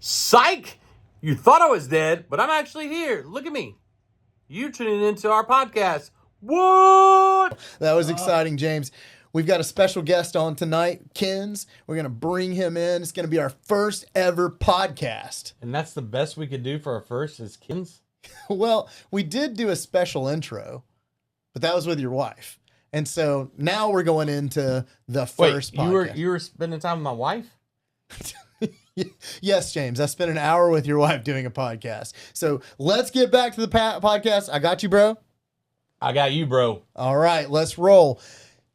Psych! You thought I was dead, but I'm actually here. Look at me. You're tuning into our podcast. What? That was exciting, James. We've got a special guest on tonight, Kins. We're going to bring him in. It's going to be our first ever podcast. And that's the best we could do for our first is Kins? Well, we did do a special intro, but that was with your wife. And so now we're going into the first podcast. You were spending time with my wife? Yes, James. I spent an hour with your wife doing a podcast. So let's get back to the podcast. I got you, bro. I got you, bro. All right, let's roll.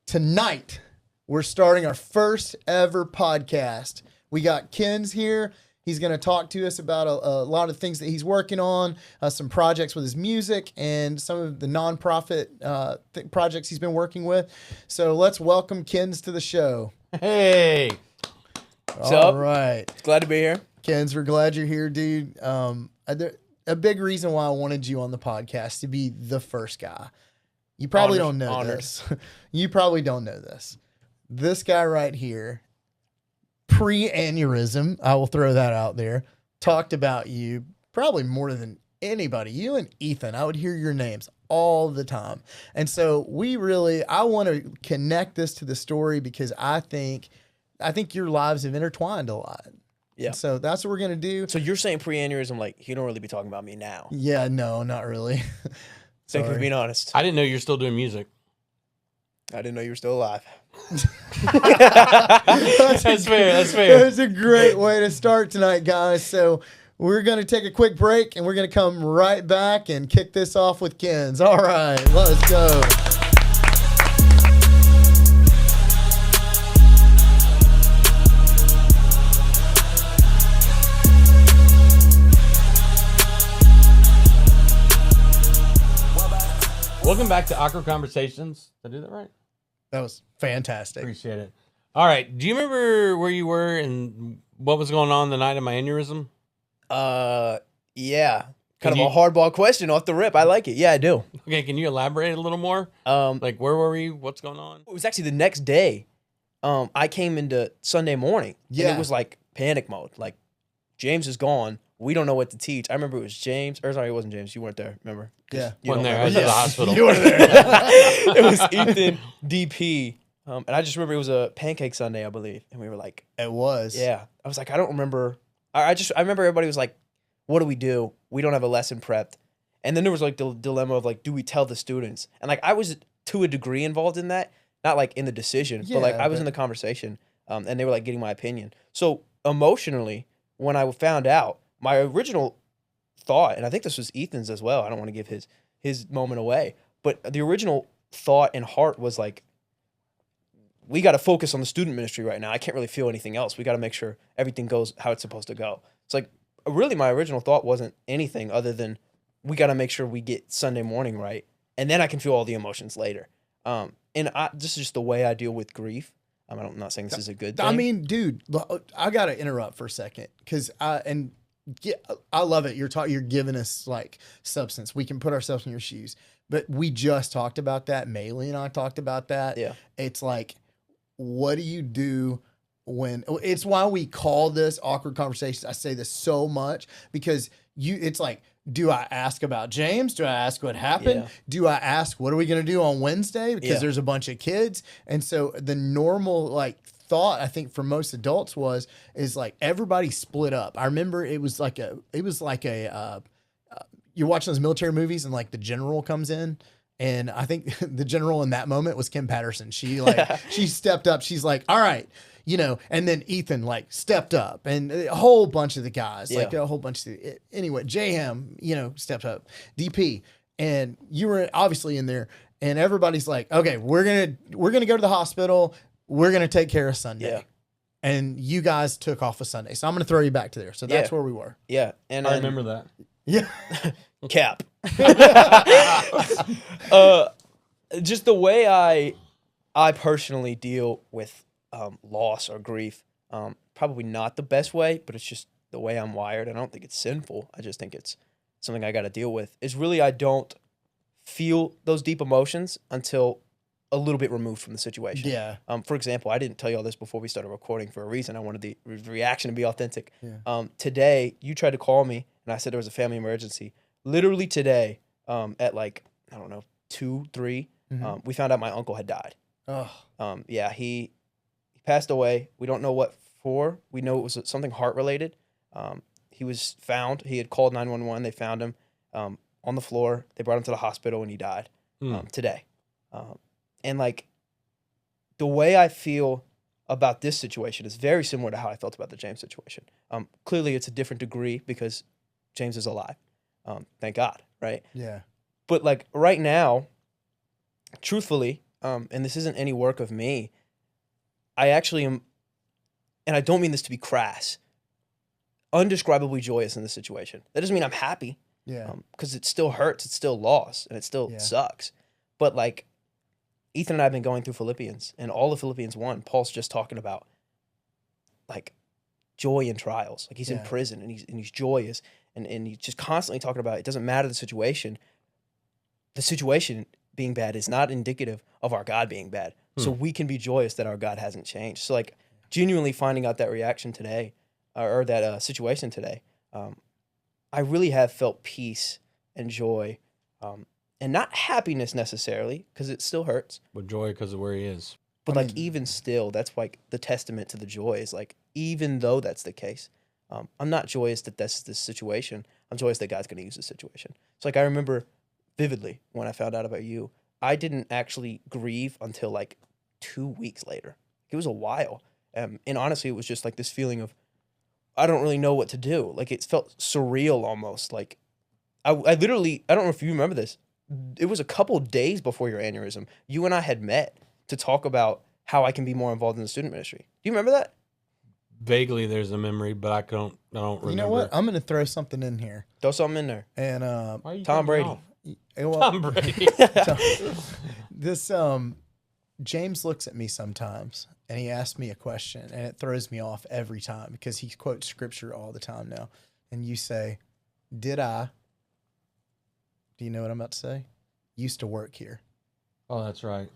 Tonight, we're starting our first ever podcast. We got Kins here. He's going to talk to us about a lot of things that he's working on, some projects with his music, and some of the nonprofit projects he's been working with. So let's welcome Kins to the show. Hey. What's up? All right. Glad to be here. Kins, we're glad you're here, dude. A big reason why I wanted you on the podcast to be the first guy. You probably don't know this. You probably don't know this. This guy right here, pre-aneurysm, I will throw that out there, talked about you probably more than anybody. You and Ethan, I would hear your names all the time. And so I want to connect this to the story because I think your lives have intertwined a lot. Yeah. And so that's what we're going to do. So you're saying pre-aneurysm, like, you don't really be talking about me now. Yeah, no, not really. Thank you for being honest. I didn't know you're still doing music. I didn't know you were still alive. That's fair. That's a great way to start tonight, guys. So we're going to take a quick break, and we're going to come right back and kick this off with Kins. All right, let's go. Welcome back to Awkward Conversations. Did I do that right? That was fantastic. Appreciate it. All right. Do you remember where you were and what was going on the night of my aneurysm? Yeah. Kind of a hardball question off the rip. I like it. Yeah, I do. Okay, can you elaborate a little more? Like, where were we? What's going on? It was actually the next day. I came into Sunday morning. Yeah. And it was like panic mode. Like, James is gone. We don't know what to teach. I remember it was James. Or sorry, it wasn't James. You weren't there, remember? Yeah. Wasn't there. I was at the hospital. You were there. It was Ethan, DP. And I just remember it was a pancake Sunday, I believe. And we were like, It was. yeah. I was like, I don't remember. I remember everybody was like, what do? We don't have a lesson prepped. And then there was like the dilemma of like, do we tell the students? And like, I was to a degree involved in that, not like in the decision, but like I was in the conversation, and they were like getting my opinion. So emotionally, when I found out, my original thought, and I think this was Ethan's as well, I don't want to give his moment away, but the original thought and heart was like, we got to focus on the student ministry right now. I can't really feel anything else. We got to make sure everything goes how it's supposed to go. It's like, really, my original thought wasn't anything other than we got to make sure we get Sunday morning right, and then I can feel all the emotions later. This is just the way I deal with grief. I'm not saying this is a good thing. I mean, dude, I got to interrupt for a second because I love it. You're giving us like substance. We can put ourselves in your shoes, but we just talked about that. Maylee and I talked about that. Yeah. It's like, what do you do it's why we call this Awkward Conversations. I say this so much because it's like, do I ask about James? Do I ask what happened? Yeah. Do I ask, what are we going to do on Wednesday? Because Yeah. there's a bunch of kids. And so the normal like thought, I think for most adults is like everybody split up. I remember it was like you're watching those military movies and like the general comes in. And I think the general in that moment was Kim Patterson. She she stepped up. She's like, all right, and then Ethan like stepped up and a whole bunch of the guys, like a whole bunch of anyway, JM, stepped up, DP. And you were obviously in there and everybody's like, okay, we're going to go to the hospital. We're going to take care of Sunday. Yeah. And you guys took off a Sunday. So I'm going to throw you back to there. So that's where we were. Yeah. And I remember that. Yeah. Cap. Just the way I personally deal with loss or grief, probably not the best way, but it's just the way I'm wired. I don't think it's sinful. I just think it's something I got to deal with. Is really I don't feel those deep emotions until a little bit removed from the situation. Yeah. For example, I didn't tell you all this before we started recording for a reason. I wanted the reaction to be authentic. Yeah. Today, you tried to call me, and I said there was a family emergency. Literally today, at like, I don't know, 2, 3, we found out my uncle had died. Oh. Yeah, he passed away. We don't know what for. We know it was something heart-related. He was found. He had called 911. They found him on the floor. They brought him to the hospital, and he died today. And like the way I feel about this situation is very similar to how I felt about the James situation. Clearly, it's a different degree because James is alive. Thank God, right? Yeah. But like right now, truthfully, and this isn't any work of me, I actually am, and I don't mean this to be crass, undescribably joyous in this situation. That doesn't mean I'm happy. Yeah. Because it still hurts, it's still loss, and it still sucks. But like, Ethan and I have been going through Philippians, and all of Philippians 1, Paul's just talking about like joy in trials. Like he's in prison and he's joyous, and he's just constantly talking about it doesn't matter the situation. The situation being bad is not indicative of our God being bad. So we can be joyous that our God hasn't changed. So like genuinely finding out that reaction today, or that situation today, I really have felt peace and joy, and not happiness necessarily, because it still hurts. But joy because of where he is. But like even still, that's like the testament to the joy is like, even though that's the case, I'm not joyous that that's this situation. I'm joyous that God's going to use this situation. So like I remember vividly when I found out about you, I didn't actually grieve until like 2 weeks later. It was a while. And honestly, it was just like this feeling of, I don't really know what to do. Like it felt surreal almost. Like I literally, I don't know if you remember this. It was a couple days before your aneurysm. You and I had met to talk about how I can be more involved in the student ministry. Do you remember that? Vaguely, there's a memory, but I don't remember. You know what? I'm going to throw something in here. Throw something in there. And Why are you Tom turning Brady. off? well, Tom Brady. this James looks at me sometimes and he asks me a question and it throws me off every time because he quotes scripture all the time now. And you say, do you know what I'm about to say? Used to work here. Oh, that's right.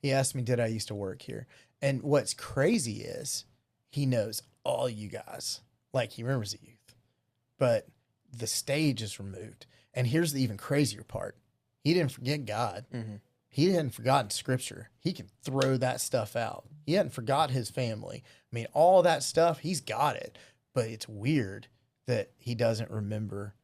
He asked me, did I used to work here? And what's crazy is he knows all you guys. Like he remembers the youth. But the stage is removed. And here's the even crazier part. He didn't forget God. Mm-hmm. He hadn't forgotten scripture. He can throw that stuff out. He hadn't forgot his family. I mean, all that stuff, he's got it. But it's weird that he doesn't remember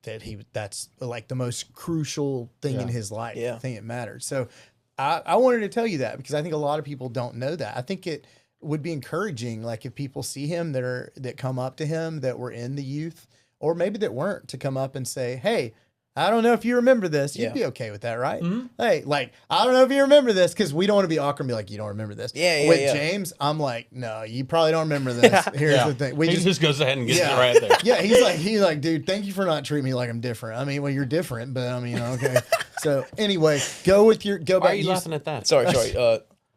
that that's like the most crucial thing in his life. Yeah. The thing that mattered. So I wanted to tell you that because I think a lot of people don't know that. I think it would be encouraging, like if people see him that come up to him that were in the youth, or maybe that weren't, to come up and say, hey, I don't know if you remember this. You'd be okay with that, right? Mm-hmm. Hey, like, I don't know if you remember this, because we don't want to be awkward and be like, you don't remember this. With James, I'm like, no, you probably don't remember this. Here's the thing. He just goes ahead and gets it right there. Yeah, he's like, dude, thank you for not treating me like I'm different. I mean, well, you're different, but I mean, okay. So anyway, go back. Why are you laughing at that? Sorry.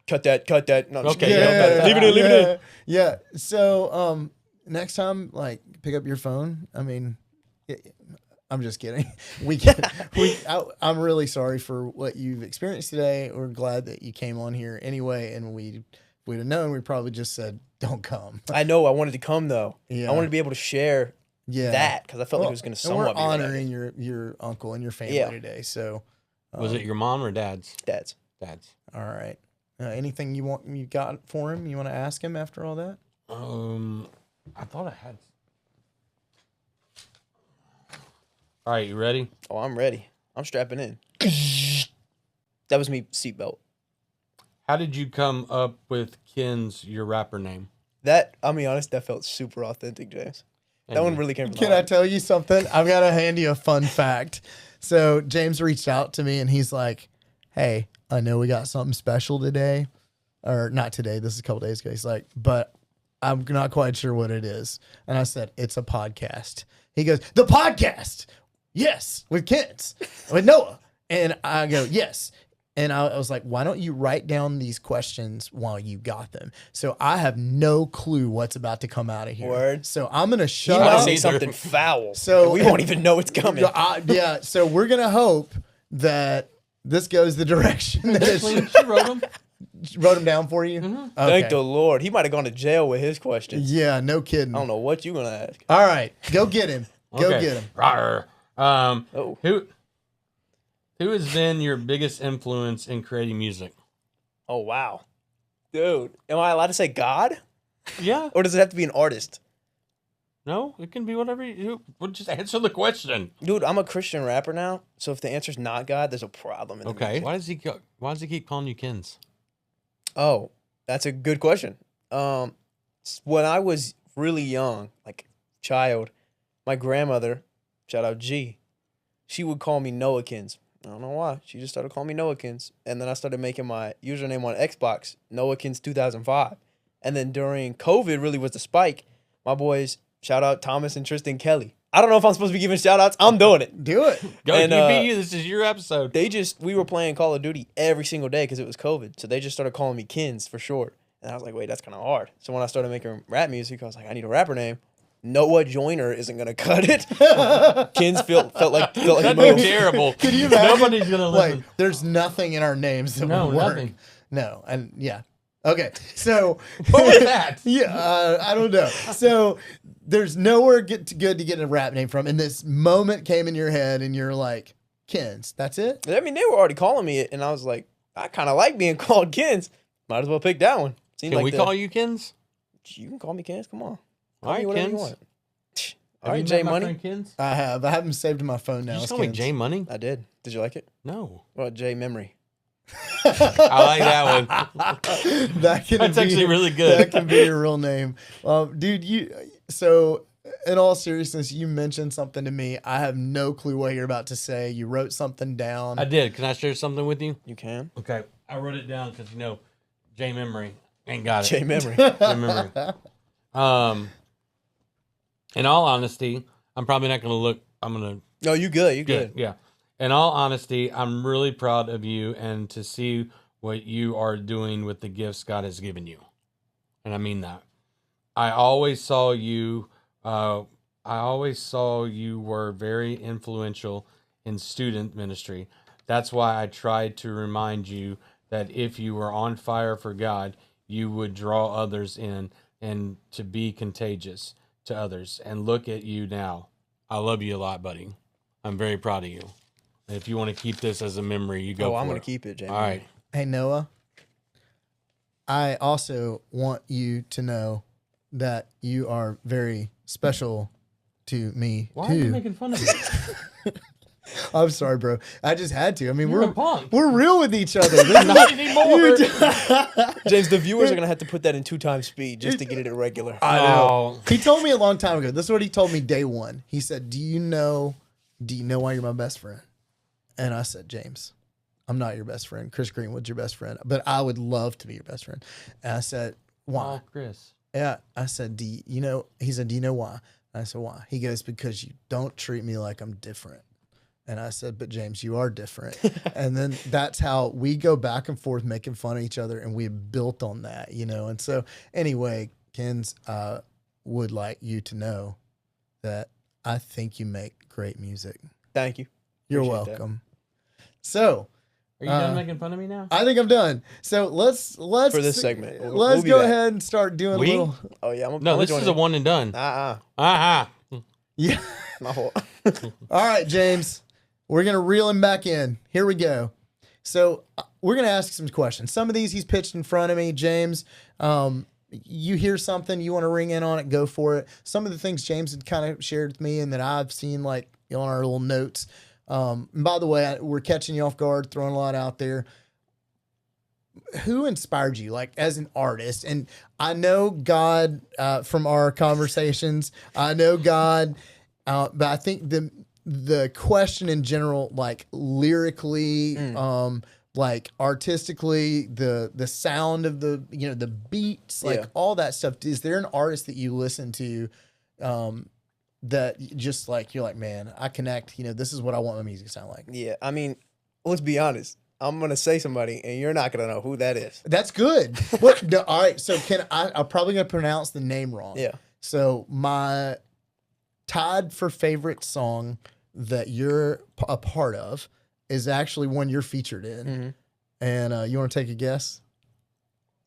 Cut that. No, okay. Leave it in. Yeah. So next time, like, pick up your phone. I mean, I'm just kidding. I'm really sorry for what you've experienced today. We're glad that you came on here anyway, and we'd have known, we probably just said, don't come. I know. I wanted to come though. Yeah. I wanted to be able to share that because I felt like it was going to somewhat be honoring your uncle and your family today. So, was it your mom or dad's? Dad's. All right. Anything you got for him? You want to ask him after all that? I thought I had. All right, you ready? Oh, I'm ready. I'm strapping in. That was me, seatbelt. How did you come up with Ken's your rapper name? That, I'll be honest, that felt super authentic, James. That one really came from the heart. Can I tell you something? I've got to hand you a fun fact. So James reached out to me and he's like, hey, I know we got something special today. Or not today. This is a couple days ago. He's like, but I'm not quite sure what it is. And I said, it's a podcast. He goes, the podcast. Yes, with kids, with Noah. And I go, yes. And I was like, why don't you write down these questions while you got them? So I have no clue what's about to come out of here. Word. So I'm going to You shut might up. say something foul. So we won't even know it's coming. Yeah. So we're going to hope that this goes the direction that She wrote them. wrote them down for you. Mm-hmm. Okay. Thank the Lord. He might have gone to jail with his questions. Yeah, no kidding. I don't know what you're gonna ask. All right, go get him. Go Okay. get him. Rawr. Oh. Who has been your biggest influence in creating music? Oh wow, dude. Am I allowed to say God, Yeah. or does it have to be an artist? No, it can be whatever you. Well, just answer the question. Dude, I'm a Christian rapper now, so if the answer's not God, there's a problem. In the Okay. music. Why does he keep calling you Kins? Oh, that's a good question. When I was really young, like child, my grandmother, shout out G, she would call me Noahkins. I don't know why. She just started calling me Noahkins. And then I started making my username on Xbox, Noahkins 2005. And then during COVID really was the spike. My boys, shout out Thomas and Tristan Kelly. I don't know if I'm supposed to be giving shout outs. I'm doing it. Do it. Go, And, you be you. This is your episode. We were playing Call of Duty every single day because it was COVID. So they just started calling me Kins for short. And I was like, wait, that's kind of hard. So when I started making rap music, I was like, I need a rapper name. Noah Joyner isn't gonna cut it. Kins felt like That'd moved. be terrible. Can you imagine? Nobody's gonna listen. Like, there's nothing in our names that No, would work. nothing. No, and yeah. Okay, so What was that? yeah, I don't know. So there's nowhere good to get a rap name from, and this moment came in your head, and you're like, Kins. That's it. I mean, they were already calling me it, and I was like, I kind of like being called Kins. Might as well pick that one. Seemed Can like we call you Kins? You can call me Kins. Come on. All right, whatever Kins. you want. All Have right, you J met my Money. friend Kins? I have him saved in my phone Did now. you It's just call me Kins. J Money? I did. Did you like it? No. Well, J Memory. I like that one. That can That's be, actually really good. That can be your real name, dude. So in all seriousness, you mentioned something to me. I have no clue what you're about to say. You wrote something down. I did. Can I share something with you? You can. Okay. I wrote it down because, J Memory ain't got it. J Memory. J Memory. In all honesty, I'm probably not going to look. I'm going to. No, you good. You good. Yeah. In all honesty, I'm really proud of you and to see what you are doing with the gifts God has given you. And I mean that. I always saw you were very influential in student ministry. That's why I tried to remind you that if you were on fire for God, you would draw others in and to be contagious to others. And look at you now. I love you a lot, buddy. I'm very proud of you. And if you want to keep this as a memory, you go. I'm going to keep it, J All right. Hey, Noah, I also want you to know that you are very special to me, Why too. are you making fun of me? I'm sorry, bro. I just had to. I mean, You're a punk. we're real with each other. This is- Not anymore. James, the viewers are going to have to put that in 2x speed just to get it irregular. I know. Oh. He told me a long time ago. This is what he told me day one. He said, Do you know why you're my best friend? And I said, James, I'm not your best friend. Chris Greenwood's your best friend, but I would love to be your best friend. And I said, why? Oh, Chris. Yeah. I said, he said, do you know why? And I said, why? He goes, because you don't treat me like I'm different. And I said, but James, you are different. And then that's how we go back and forth making fun of each other. And we built on that, And so anyway, Kens, would like you to know that I think you make great music. Thank you. You're Appreciate that. welcome. So Are you done making fun of me now? I think I'm done. So let's For this segment, let's we'll be go back. ahead and start doing We? a little. Oh, yeah. No, this is a one and done. Uh-huh. Yeah. My whole. All right, James. We're gonna reel him back in. Here we go. So we're gonna ask some questions. Some of these he's pitched in front of me, James. You hear something, you want to ring in on it, go for it. Some of the things James had kind of shared with me and that I've seen like on our little notes. And by the way, we're catching you off guard, throwing a lot out there. Who inspired you, like as an artist? And I know God from our conversations. I know God, but I think the question in general, like lyrically, like artistically, the sound of the the beats, like all that stuff. Is there an artist that you listen to? That just like you're like, man, I connect. This is what I want my music to sound like. Yeah. I mean, let's be honest. I'm going to say somebody, and you're not going to know who that is. That's good. What? No, all right. So I'm probably gonna pronounce the name wrong. Yeah. So my tied for favorite song that you're a part of is actually one you're featured in. Mm-hmm. And you want to take a guess?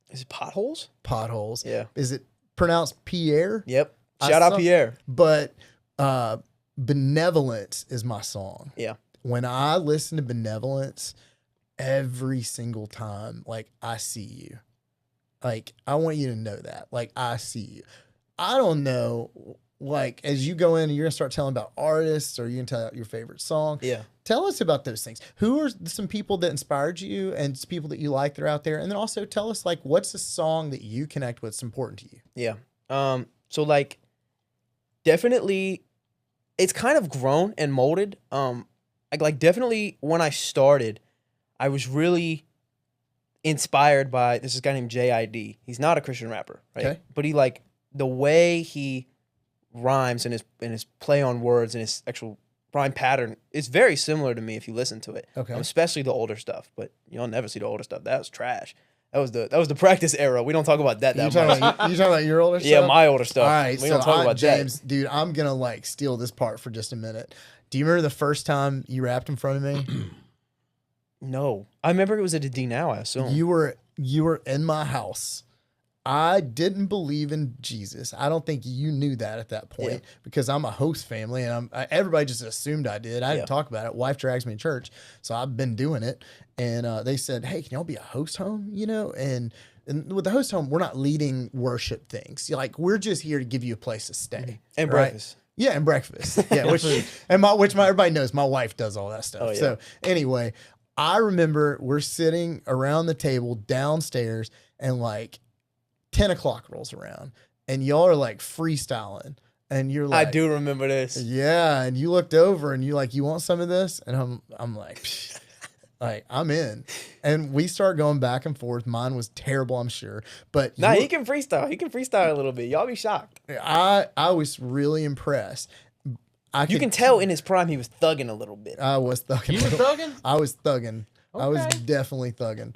Is it Potholes? Potholes. Yeah. Is it pronounced Pierre? Yep. Shout out Pierre. But Benevolence is my song. Yeah. When I listen to Benevolence, every single time, like, I see you. Like, I want you to know that. Like, I see you. I don't know, like, as you go in and you're going to start telling about artists or you're going to tell your favorite song. Yeah. Tell us about those things. Who are some people that inspired you and people that you like that are out there? And then also tell us, like, what's a song that you connect with that's important to you? Yeah. So, like, definitely, it's kind of grown and molded. Like definitely when I started, I was really inspired by this guy named JID. He's not a Christian rapper, right? Okay. But he like the way he rhymes and his play on words and his actual rhyme pattern is very similar to me if you listen to it. Okay. Especially the older stuff, but you'll never see the older stuff. That was trash. That was the practice era. We don't talk about that You much. talking about your older stuff? Yeah, my older stuff. All right, We so don't talk about James, that. dude, I'm gonna like steal this part for just a minute. Do you remember the first time you rapped in front of me? No, I remember it was at a D now. I assume You were in my house. I didn't believe in Jesus. I don't think you knew that at that point because I'm a host family and everybody just assumed I did. I didn't talk about it. Wife drags me to church, so I've been doing it. And they said, "Hey, can y'all be a host home?" You know, and with the host home, we're not leading worship things. Like we're just here to give you a place to stay and right? breakfast. Yeah, and breakfast. Yeah, which everybody knows. My wife does all that stuff. Oh, yeah. So anyway, I remember we're sitting around the table downstairs, and like 10 o'clock rolls around, and y'all are like freestyling, and you're like, I do remember this. yeah, and you looked over, and you like, you want some of this? And I'm like, psh, like I'm in, and we start going back and forth. Mine was terrible, I'm sure, but Nah, he can freestyle. He can freestyle a little bit. Y'all be shocked. I was really impressed. You can tell in his prime he was thugging a little bit. I was thugging. You were thugging? I was thugging. I was Okay. definitely thugging.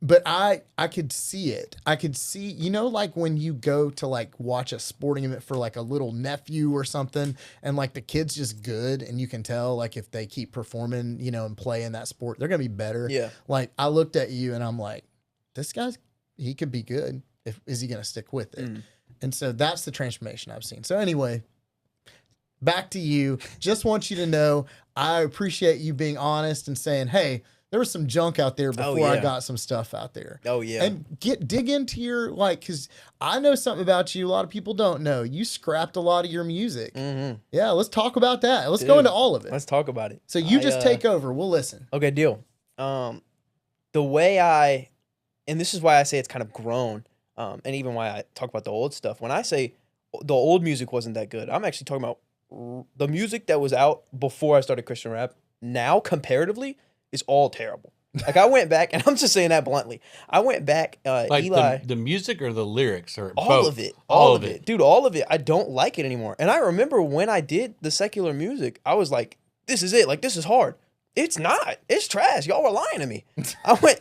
But I could see it. I could see, you know, like when you go to like watch a sporting event for like a little nephew or something, and like the kid's just good, and you can tell like if they keep performing, you know, and playing that sport, they're gonna be better. Yeah. Like I looked at you and I'm like, this he could be good. Is he gonna stick with it? And so that's the transformation I've seen. So anyway, back to you. Just want you to know I appreciate you being honest and saying, hey, there was some junk out there before I got some stuff out there. Oh, yeah. And dig into your, like, because I know something about you a lot of people don't know. You scrapped a lot of your music. Mm-hmm. Yeah, let's talk about that. Let's go into all of it. Let's talk about it. So you just take over. We'll listen. Okay, deal. The way and this is why I say it's kind of grown, and even why I talk about the old stuff. When I say the old music wasn't that good, I'm actually talking about the music that was out before I started Christian rap. Now, comparatively, is all terrible. Like I went back, and I'm just saying that bluntly. I went back, Like Eli. the music or the lyrics or All both? of it. All of it. Dude, all of it. I don't like it anymore. And I remember when I did the secular music, I was like, this is it. Like, this is hard. It's not. It's trash. Y'all were lying to me.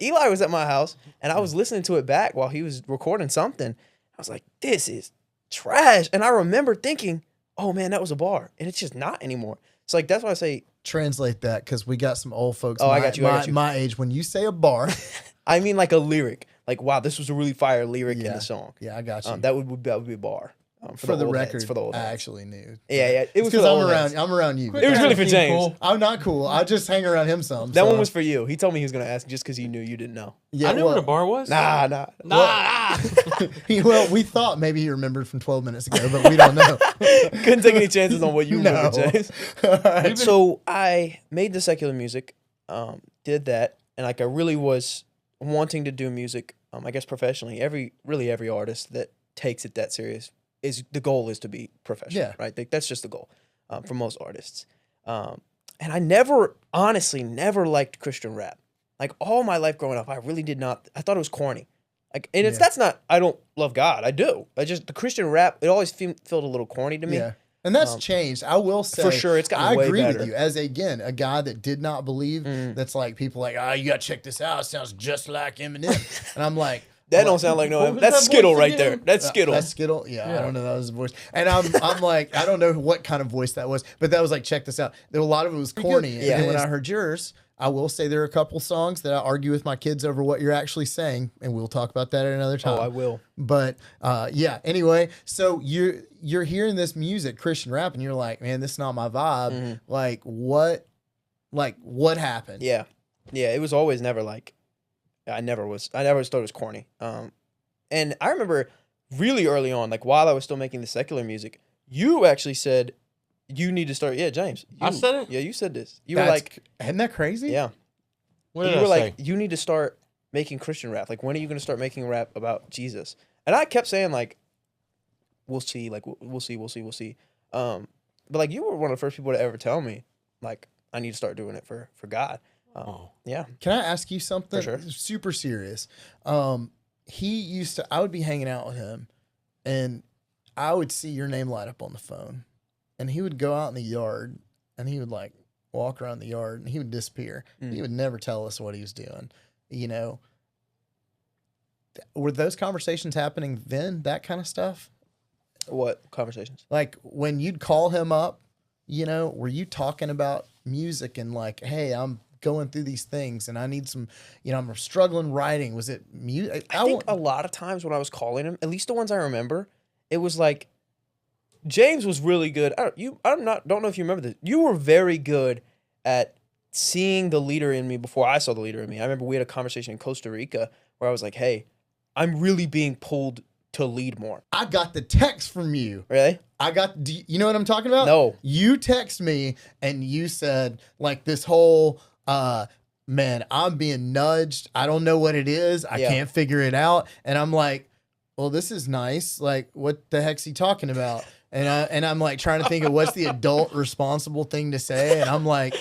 Eli was at my house, and I was listening to it back while he was recording something. I was like, this is trash. And I remember thinking, oh, man, that was a bar. And it's just not anymore. It's like, that's why I say. Translate that, because we got some old folks I got you. my age. When you say a bar. I mean like a lyric. Like, wow, this was a really fire lyric in the song. Yeah, I got you. That would be a bar. For the old record, heads, for the old I heads. actually knew. Yeah. It was because for the old heads. I'm around you. It was really for James. Cool. I'm not cool. I just hang around him some. That one was for you. He told me he was going to ask just because he knew you didn't know. Yeah, I knew what a bar was. Nah. Well, we thought maybe he remembered from 12 minutes ago, but we don't know. Couldn't take any chances on what you remember, No. James. All right. So I made the secular music, did that, and like I really was wanting to do music, I guess professionally. Every artist that takes it that serious the goal is to be professional, Yeah. right? Like, that's just the goal for most artists. And I honestly never liked Christian rap. Like all my life growing up, I really did not. I thought it was corny. Like, and that's not. I don't love God. I do. I just the Christian rap. It always felt a little corny to me. Yeah. And that's changed. I will say, For sure, it's gotten I way agree better. with you. As a guy that did not believe, that's like people like, you got to check this out. It sounds just like Eminem. And I'm like, That don't sound like no. What was That's that Skittle voice right there. again? That's Skittle. That's Skittle. Yeah, Yeah. I don't know. That was the voice. And I'm like, I don't know what kind of voice that was, but that was like, check this out. There, a lot of it was corny. Yeah. And when I heard yours, I will say there are a couple songs that I argue with my kids over what you're actually saying, and we'll talk about that at another time. Oh, I will. But yeah. Anyway, so you're hearing this music, Christian rap, and you're like, man, this is not my vibe. Mm-hmm. What happened? Yeah. Yeah. It was always never like, I never thought it was corny. And I remember really early on, like while I was still making the secular music, you actually said you need to start. Yeah, James. I said it? Yeah, you said this. You That's, were like, isn't that crazy? yeah. What did You I were say? like, you need to start making Christian rap. Like, when are you going to start making rap about Jesus? And I kept saying like, we'll see. Like, we'll see. But like, you were one of the first people to ever tell me, like, I need to start doing it for God. Oh. Yeah. Can I ask you something? For sure. Super serious. He used to, I would be hanging out with him and I would see your name light up on the phone and he would go out in the yard and he would like walk around the yard and he would disappear. He would never tell us what he was doing. You know, were those conversations happening then, that kind of stuff? What conversations? Like when you'd call him up, you know, were you talking about music and like, hey, I'm going through these things and I need some, you know, I'm struggling writing. Was it music? I think a lot of times when I was calling him, at least the ones I remember, it was like James was really good. Don't know if you remember this. You were very good at seeing the leader in me before I saw the leader in me. I remember we had a conversation in Costa Rica where I was like, hey, I'm really being pulled to lead more. I got the text from you. Really? You know what I'm talking about? No. You text me and you said like this whole, man, I'm being nudged. I don't know what it is. I can't figure it out. And I'm like, well, this is nice. Like, what the heck's he talking about? And I'm like trying to think of what's the adult responsible thing to say. And I'm like,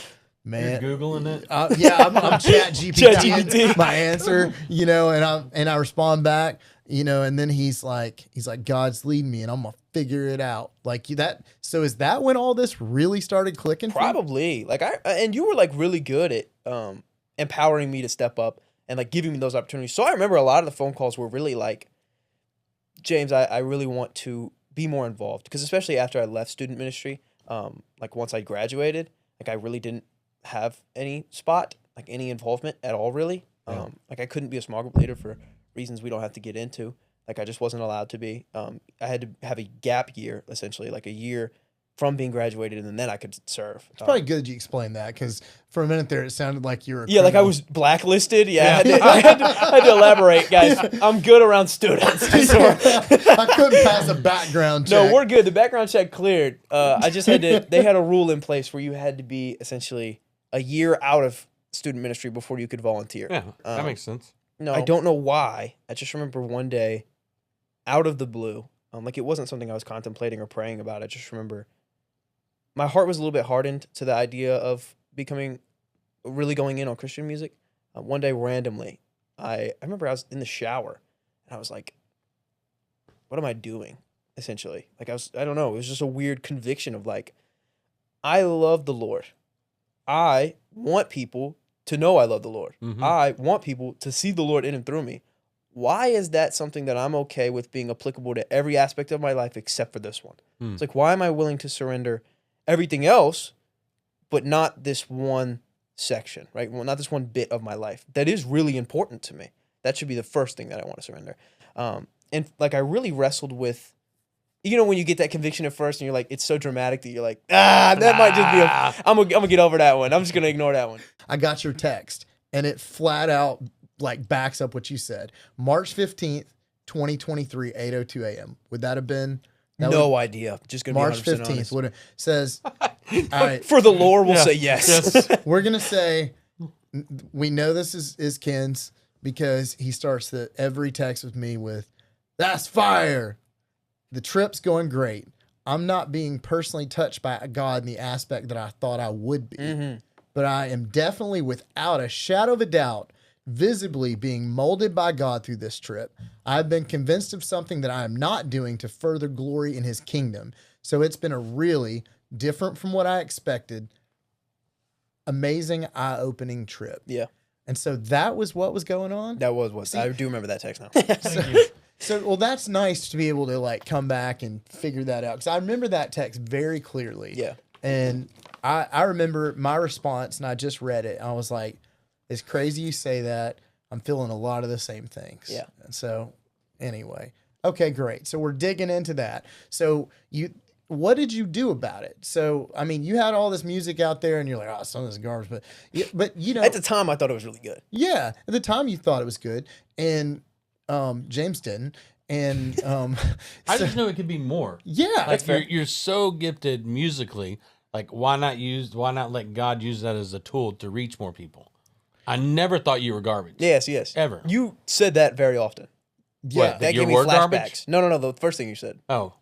man, You're Googling it? yeah, I'm chat ChatGPT. my answer, you know, and I respond back, you know, and then he's like, God's leading me and I'm gonna figure it out. Like that. So is that when all this really started clicking? for you? Probably. Like and you were like really good at empowering me to step up and like giving me those opportunities. So I remember a lot of the phone calls were really like, James, I really want to be more involved, because especially after I left student ministry, like once I graduated, like I really didn't have any spot, like any involvement at all, really. Like I couldn't be a small group leader for reasons we don't have to get into. Like I just wasn't allowed to be. I had to have a gap year, essentially, like a year from being graduated, and then I could serve. It's probably good you explained that, because for a minute there it sounded like you were Yeah, like I was blacklisted. Yeah, I had to elaborate, guys. I'm good around students. I couldn't pass a background check. No, we're good. The background check cleared. I just had to. They had a rule in place where you had to be essentially a year out of student ministry before you could volunteer. Yeah, that makes sense. No, I don't know why. I just remember one day, out of the blue, like it wasn't something I was contemplating or praying about. I just remember my heart was a little bit hardened to the idea of really going in on Christian music. One day, randomly, I remember I was in the shower and I was like, what am I doing? Essentially, like I don't know. It was just a weird conviction of like, I love the Lord. I want people to know I love the Lord. Mhm. I want people to see the Lord in and through me. Why is that something that I'm okay with being applicable to every aspect of my life except for this one? It's like, why am I willing to surrender everything else, but not this one section, right? Well, not this one bit of my life that is really important to me. That should be the first thing that I want to surrender. And like, I really wrestled with, you know, when you get that conviction at first and you're like, it's so dramatic that you're like, that might just be I'm gonna get over that one. I'm just gonna ignore that one. I got your text and it flat out like backs up what you said. March 15th, 2023, 8:02 a.m. Would that have been? No idea. Just gonna March be 100% 15th. honest. Would it says, all right, For the lore, we'll Yeah. say yes. we're gonna say we know this is Ken's because he starts every text with me with, "That's fire." The trip's going great. I'm not being personally touched by God in the aspect that I thought I would be, but I am definitely, without a shadow of a doubt, visibly being molded by God through this trip. I've been convinced of something that I am not doing to further glory in his kingdom. So it's been a really different from what I expected, amazing, eye-opening trip. Yeah. And so that was what was going on. That was what I do remember that text now. Well, that's nice to be able to like come back and figure that out. Because I remember that text very clearly. Yeah. And I remember my response, and I just read it. I was like, it's crazy you say that. I'm feeling a lot of the same things. Yeah. And so anyway, okay, great. So we're digging into that. So what did you do about it? So, I mean, you had all this music out there and you're like, oh, some of this is garbage, but you know, At the time, I thought it was really good. yeah, at the time you thought it was good, and James didn't, and I just know it could be more. yeah, Like you're so gifted musically. Like why not let God use that as a tool to reach more people? I never thought you were garbage. Yes. Ever. You said that very often. yeah, That you gave me were flashbacks. garbage? No. The first thing you said. Oh,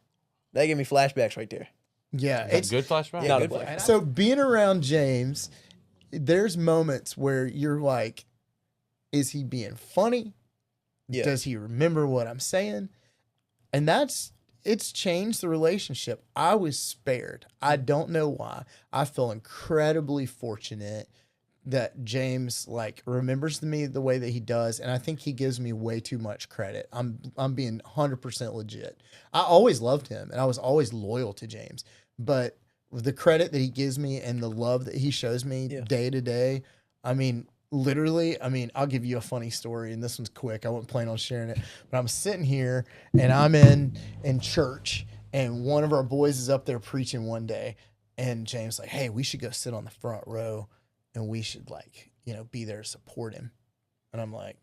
That gave me flashbacks right there. yeah. it's good flashback. Yeah, Not good a flashback. So being around James, there's moments where you're like, is he being funny? Yeah. Does he remember what I'm saying? And it's changed the relationship. I was spared. I don't know why. I feel incredibly fortunate that James like remembers me the way that he does, and I think he gives me way too much credit. I'm being 100% legit. I always loved him, and I was always loyal to James, but the credit that he gives me and the love that he shows me day to day, I mean, literally, I'll give you a funny story, and this one's quick. I wasn't planning on sharing it, but I'm sitting here, and I'm in church, and one of our boys is up there preaching one day, and James like, hey, we should go sit on the front row. And we should like, be there to support him. And I'm like,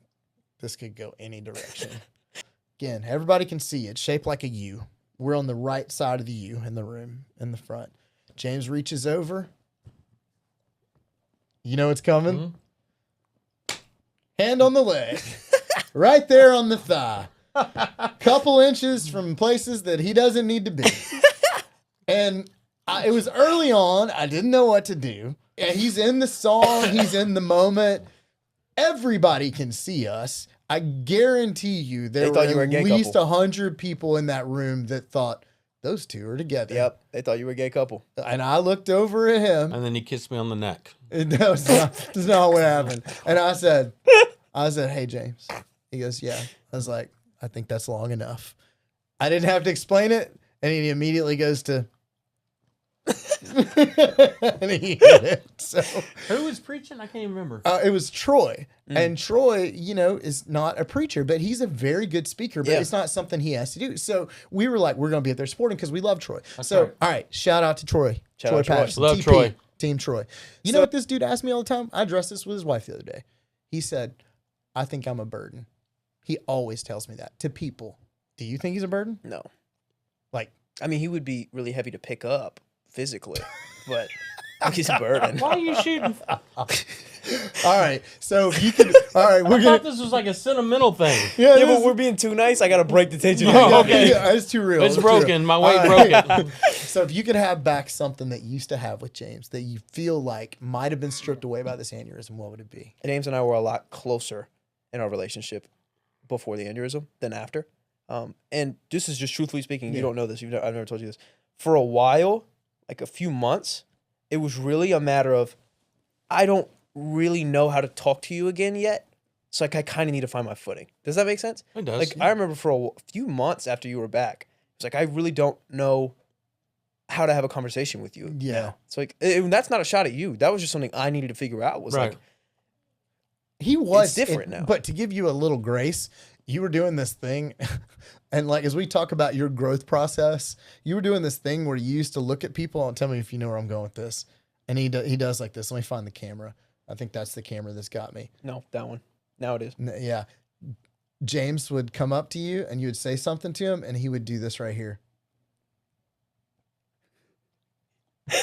this could go any direction. Again, everybody can see it's shaped like a U. We're on the right side of the U in the room in the front. James reaches over. You know what's coming? Mm-hmm. Hand on the leg. Right there on the thigh. Couple inches from places that he doesn't need to be. And it was early on. I didn't know what to do. Yeah, he's in the song. He's in the moment. Everybody can see us. I guarantee you there were at least 100 people in that room that thought those two are together. Yep, they thought you were a gay couple. And I looked over at him. And then he kissed me on the neck. That's not what happened. And I said, hey, James. He goes, yeah. I was like, I think that's long enough. I didn't have to explain it. And he immediately goes to... and he hit it. So who was preaching? I can't even remember. It was Troy, and Troy, is not a preacher, but he's a very good speaker. But it's not something he has to do. So we were like, we're going to be up there supporting because we love Troy. That's so right. All right, shout out to Troy. Shout out Patterson, Love TP, Troy. Team Troy. You know what this dude asked me all the time? I addressed this with his wife the other day. He said, "I think I'm a burden." He always tells me that to people. Do you think he's a burden? No. Like, I mean, he would be really heavy to pick up physically, but he's a burden. Why are you shooting? all right, so if you could, all right, I thought this was like a sentimental thing. yeah, Yeah, but we're being too nice. I got to break the tension. No, okay. Yeah, it's too real. It's too broken. real. My weight All broke right. it. So if you could have back something that you used to have with James that you feel like might have been stripped away by this aneurysm, what would it be? James and I were a lot closer in our relationship before the aneurysm than after. And this is just truthfully speaking. You don't know this. I've never told you this. For a while, like a few months, it was really a matter of, I don't really know how to talk to you again yet. So like I kind of need to find my footing. Does that make sense? It does. Like I remember for a few months after you were back, it's like I really don't know how to have a conversation with you. Yeah. now. It's like that's not a shot at you. That was just something I needed to figure out. Was Right. like He was It's different now. But to give you a little grace, you were doing this thing, and like as we talk about your growth process, you were doing this thing where you used to look at people and tell me if you know where I'm going with this. And he does like this. Let me find the camera. I think that's the camera that's got me. no, that one. Now it is. Yeah. James would come up to you and you would say something to him and he would do this right here.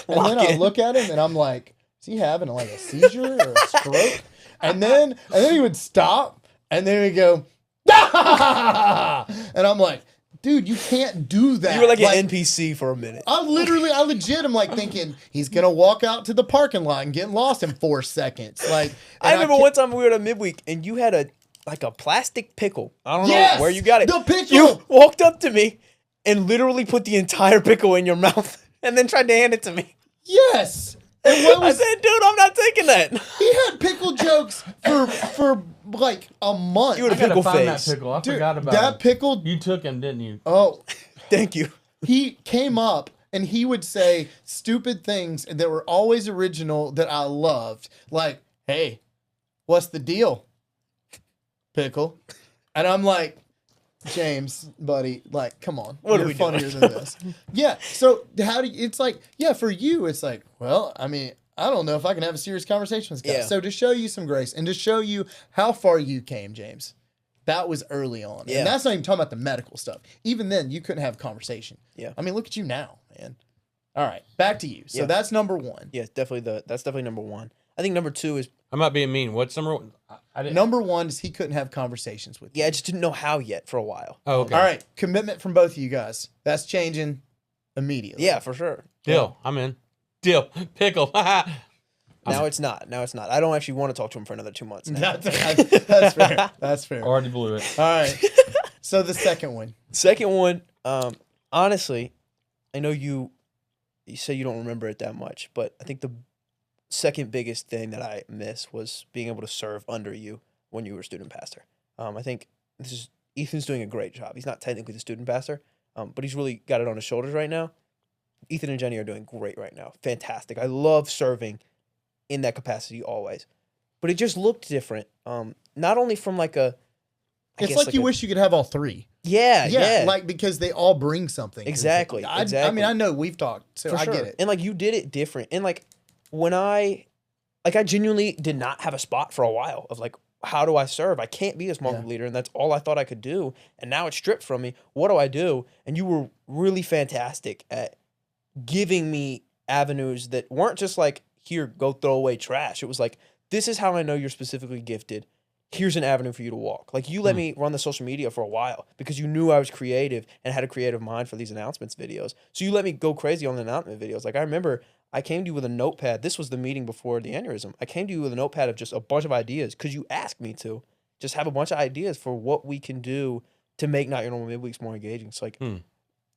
And then I look at him and I'm like, is he having like a seizure or a stroke? And then he would stop and then he'd go, ah! And I'm like, dude, you can't do that. You were like an NPC for a minute. I legit am like thinking he's going to walk out to the parking lot and get lost in 4 seconds. Like, I remember one time we were at a midweek and you had a plastic pickle. I don't know where you got it. The pickle. You walked up to me and literally put the entire pickle in your mouth and then tried to hand it to me. Yes. And what I was said, dude, I'm not taking that. he had pickle jokes for like a month. You would I have gotta pickle find face. that pickle. I Dude, forgot about that it. pickle. You took him, didn't you? Oh, Thank you. he came up and he would say stupid things that were always original that I loved. Like, hey, what's the deal? Pickle. And I'm like, James, buddy, like, come on. What are You're we funnier doing? than this. Yeah. So how do you, it's like, yeah, for you, it's like, well, I mean, I don't know if I can have a serious conversation with this guy. Yeah. So to show you some grace and to show you how far you came, James, that was early on. Yeah. And that's not even talking about the medical stuff. Even then, you couldn't have a conversation. Yeah. I mean, look at you now, man. All right, back to you. So Yeah. that's number one. Yeah, that's definitely number one. I think number two is, I'm not being mean. What's number one? I didn't. Number one is he couldn't have conversations with you. yeah, I just didn't know how yet for a while. Oh, okay. All right, commitment from both of you guys. That's changing immediately. Yeah, for sure. Deal. I'm in. Deal. Pickle. Now it's not. Now it's not. I don't actually want to talk to him for another 2 months now. That's fair. That's fair. All Already blew it. right. So the second one. Second one, honestly, I know you say you don't remember it that much, but I think the second biggest thing that I miss was being able to serve under you when you were student pastor. I think Ethan's doing a great job. He's not technically the student pastor, but he's really got it on his shoulders right now. Ethan and Jenny are doing great right now. Fantastic. I love serving in that capacity always. But it just looked different. Not only from like a It's like you wish you could have all three. Yeah. Like because they all bring something. Exactly, I exactly. mean, I know we've talked, so For I sure. get it. And like you did it different. And like when I genuinely did not have a spot for a while of like, how do I serve? I can't be a small group leader, and that's all I thought I could do. And now it's stripped from me. What do I do? And you were really fantastic at giving me avenues that weren't just like, here, go throw away trash. It was like, this is how I know you're specifically gifted. Here's an avenue for you to walk. Like you let me run the social media for a while because you knew I was creative and had a creative mind for these announcements videos. So you let me go crazy on the announcement videos. Like I remember I came to you with a notepad. This was the meeting before the aneurysm. I came to you with a notepad of just a bunch of ideas because you asked me to just have a bunch of ideas for what we can do to make Not Your Normal Midweeks more engaging. So like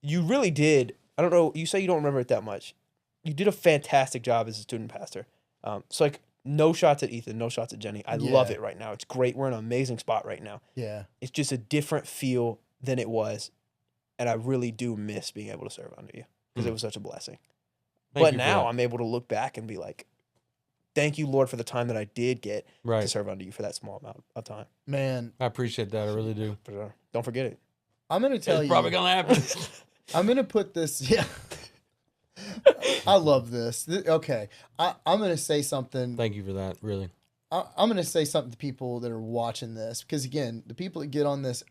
you really did. I don't know. You say you don't remember it that much. You did a fantastic job as a student pastor. So like no shots at Ethan, no shots at Jenny. I love it right now. It's great. We're in an amazing spot right now. Yeah. It's just a different feel than it was. And I really do miss being able to serve under you because it was such a blessing. But now I'm able to look back and be like, thank you, Lord, for the time that I did get to serve under you for that small amount of time. Man, I appreciate that. I really do. For sure. Don't forget it. I'm going to tell It's you. probably going to happen. I'm going to put this. Yeah. I love this. Okay. I'm going to say something. Thank you for that, really. I'm going to say something to people that are watching this because, again, the people that get on this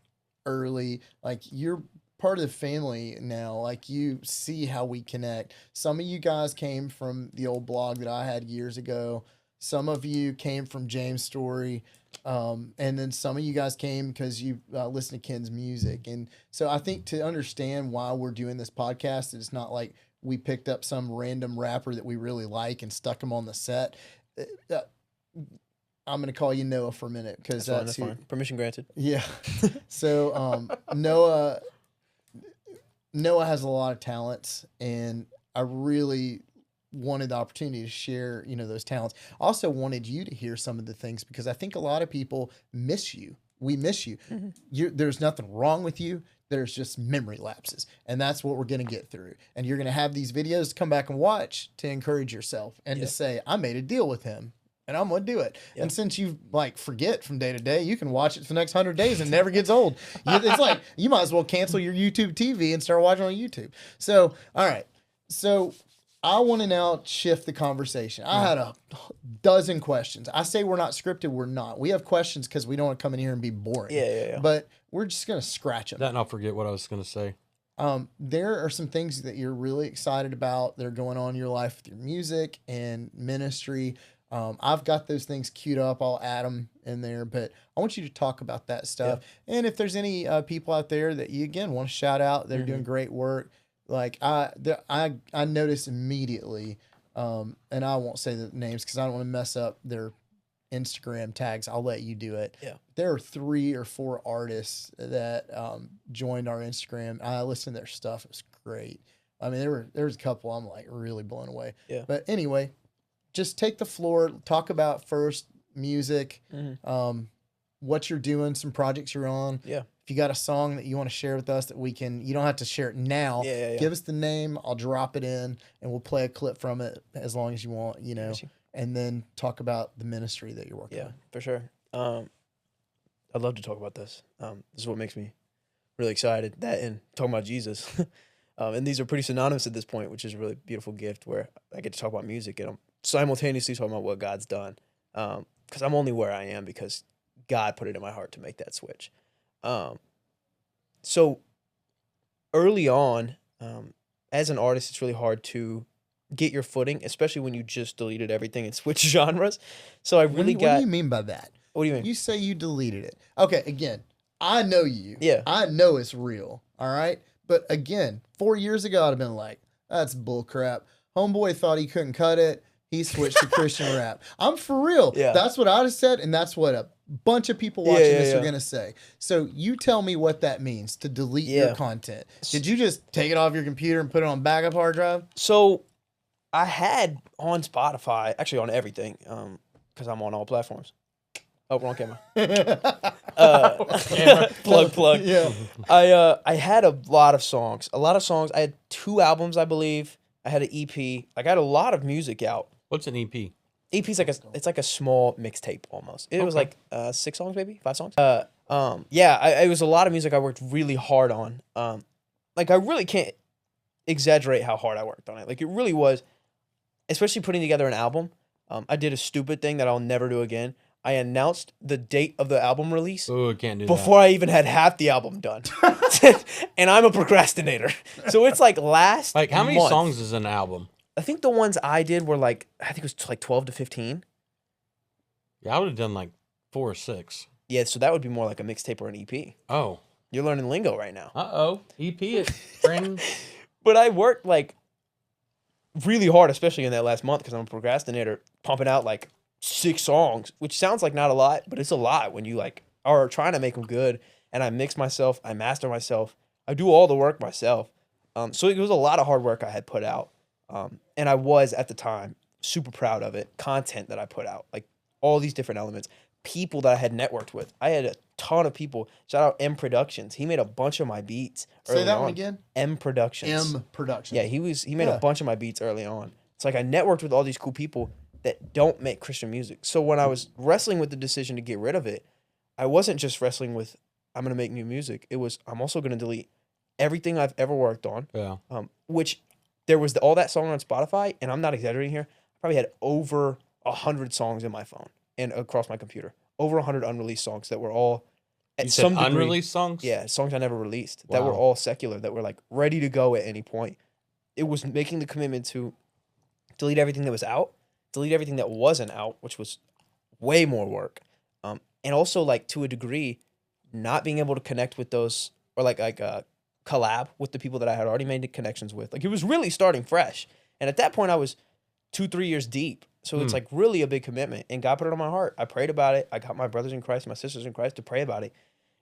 early, like you're part of the family now. Like you see how we connect. Some of you guys came from the old blog that I had years ago. Some of you came from James' story. And then some of you guys came because you listen to Ken's music. And so I think to understand why we're doing this podcast, it's not like we picked up some random rapper that we really like and stuck him on the set. I'm going to call you Noah for a minute because that's fine. Permission granted. Yeah. So Noah has a lot of talents, and I really wanted the opportunity to share, those talents. I also wanted you to hear some of the things because I think a lot of people miss you. We miss you. There's nothing wrong with you. There's just memory lapses, and that's what we're going to get through. And you're going to have these videos to come back and watch to encourage yourself and to say, I made a deal with him. And I'm going to do it. Yep. And since you forget from day to day, you can watch it for the next 100 days and it never gets old. It's like, you might as well cancel your YouTube TV and start watching on YouTube. So, all right. So I want to now shift the conversation. I had a dozen questions. I say we're not scripted. We're not. We have questions because we don't want to come in here and be boring. Yeah. But we're just going to scratch them. That and I'll forget what I was going to say. There are some things that you're really excited about that are going on in your life with your music and ministry. I've got those things queued up. I'll add them in there, but I want you to talk about that stuff. Yeah. And if there's any people out there that you, again, want to shout out, they're doing great work. Like I noticed immediately, and I won't say the names because I don't want to mess up their Instagram tags. I'll let you do it. Yeah. There are 3 or 4 artists that joined our Instagram. I listened to their stuff. It was great. I mean, there was a couple I'm like really blown away. Yeah. But anyway, just take the floor. Talk about first music, Mhm. what you're doing, some projects you're on. Yeah. If you got a song that you want to share with us that we can, you don't have to share it now. Yeah. Give us the name. I'll drop it in, and we'll play a clip from it as long as you want. Got you. And then talk about the ministry that you're working Yeah, on. for sure. I'd love to talk about this. This is what makes me really excited. That and talking about Jesus. And these are pretty synonymous at this point, which is a really beautiful gift where I get to talk about music and I'm simultaneously talking about what God's done. Because I'm only where I am because God put it in my heart to make that switch. So early on, as an artist, it's really hard to get your footing, especially when you just deleted everything and switched genres. So I really What do you mean by that? What do you mean? You say you deleted it. Okay, again, I know you. Yeah. I know it's real. All right. But again, 4 years ago, I'd have been like, that's bull crap. Homeboy thought he couldn't cut it. He switched to Christian rap. I'm for real. Yeah. That's what I'd have said. And that's what a bunch of people watching this yeah. are going to say. So you tell me what that means to delete Yeah. your content. Did you just take it off your computer and put it on backup hard drive? So I had on Spotify, actually on everything, because I'm on all platforms. Oh, wrong camera. Plug. Yeah. I had a lot of songs. I had 2 albums, I believe. I had an EP. I got a lot of music out. What's an EP? EP's it's like a small mixtape almost. It was like 6 songs, maybe 5 songs. It was a lot of music I worked really hard on. Like I really can't exaggerate how hard I worked on it. Like it really was, especially putting together an album. I did a stupid thing that I'll never do again. I announced the date of the album release Oh, I can't do before I even had half the album done. And I'm a procrastinator. So it's like last Like, how many month. songs is an album? I think the ones I did were like, I think it was like 12 to 15. Yeah, I would have done like 4 or 6. Yeah, so that would be more like a mixtape or an EP. Oh. You're learning lingo right now. EP is friend. But I worked like really hard, especially in that last month because I'm a procrastinator, pumping out like 6 songs, which sounds like not a lot, but it's a lot when you like are trying to make them good. And I mix myself, I master myself, I do all the work myself. So it was a lot of hard work I had put out. And I was at the time super proud of it. Content that I put out, like all these different elements, people that I had networked with. I had a ton of people. Shout out M Productions. He made a bunch of my beats. Say that on. one again. M Productions. M Productions. Yeah, he made a bunch of my beats early on. It's like I networked with all these cool people that don't make Christian music. So when I was wrestling with the decision to get rid of it, I wasn't just wrestling with I'm gonna make new music. It was I'm also gonna delete everything I've ever worked on. Yeah. Which there was all that song on Spotify, and I'm not exaggerating here. I probably had over 100 songs in my phone and across my computer. Over 100 unreleased songs that were all at You some said degree, unreleased songs? yeah, songs I never released that were Wow. all secular, that were like ready to go at any point. It was making the commitment to delete everything that was out, delete everything that wasn't out, which was way more work. And also like to a degree, not being able to connect with those or like collab with the people that I had already made connections with. Like it was really starting fresh. And at that point I was 2-3 years deep. So it's like really a big commitment. And God put it on my heart. I prayed about it. I got my brothers in Christ, my sisters in Christ to pray about it.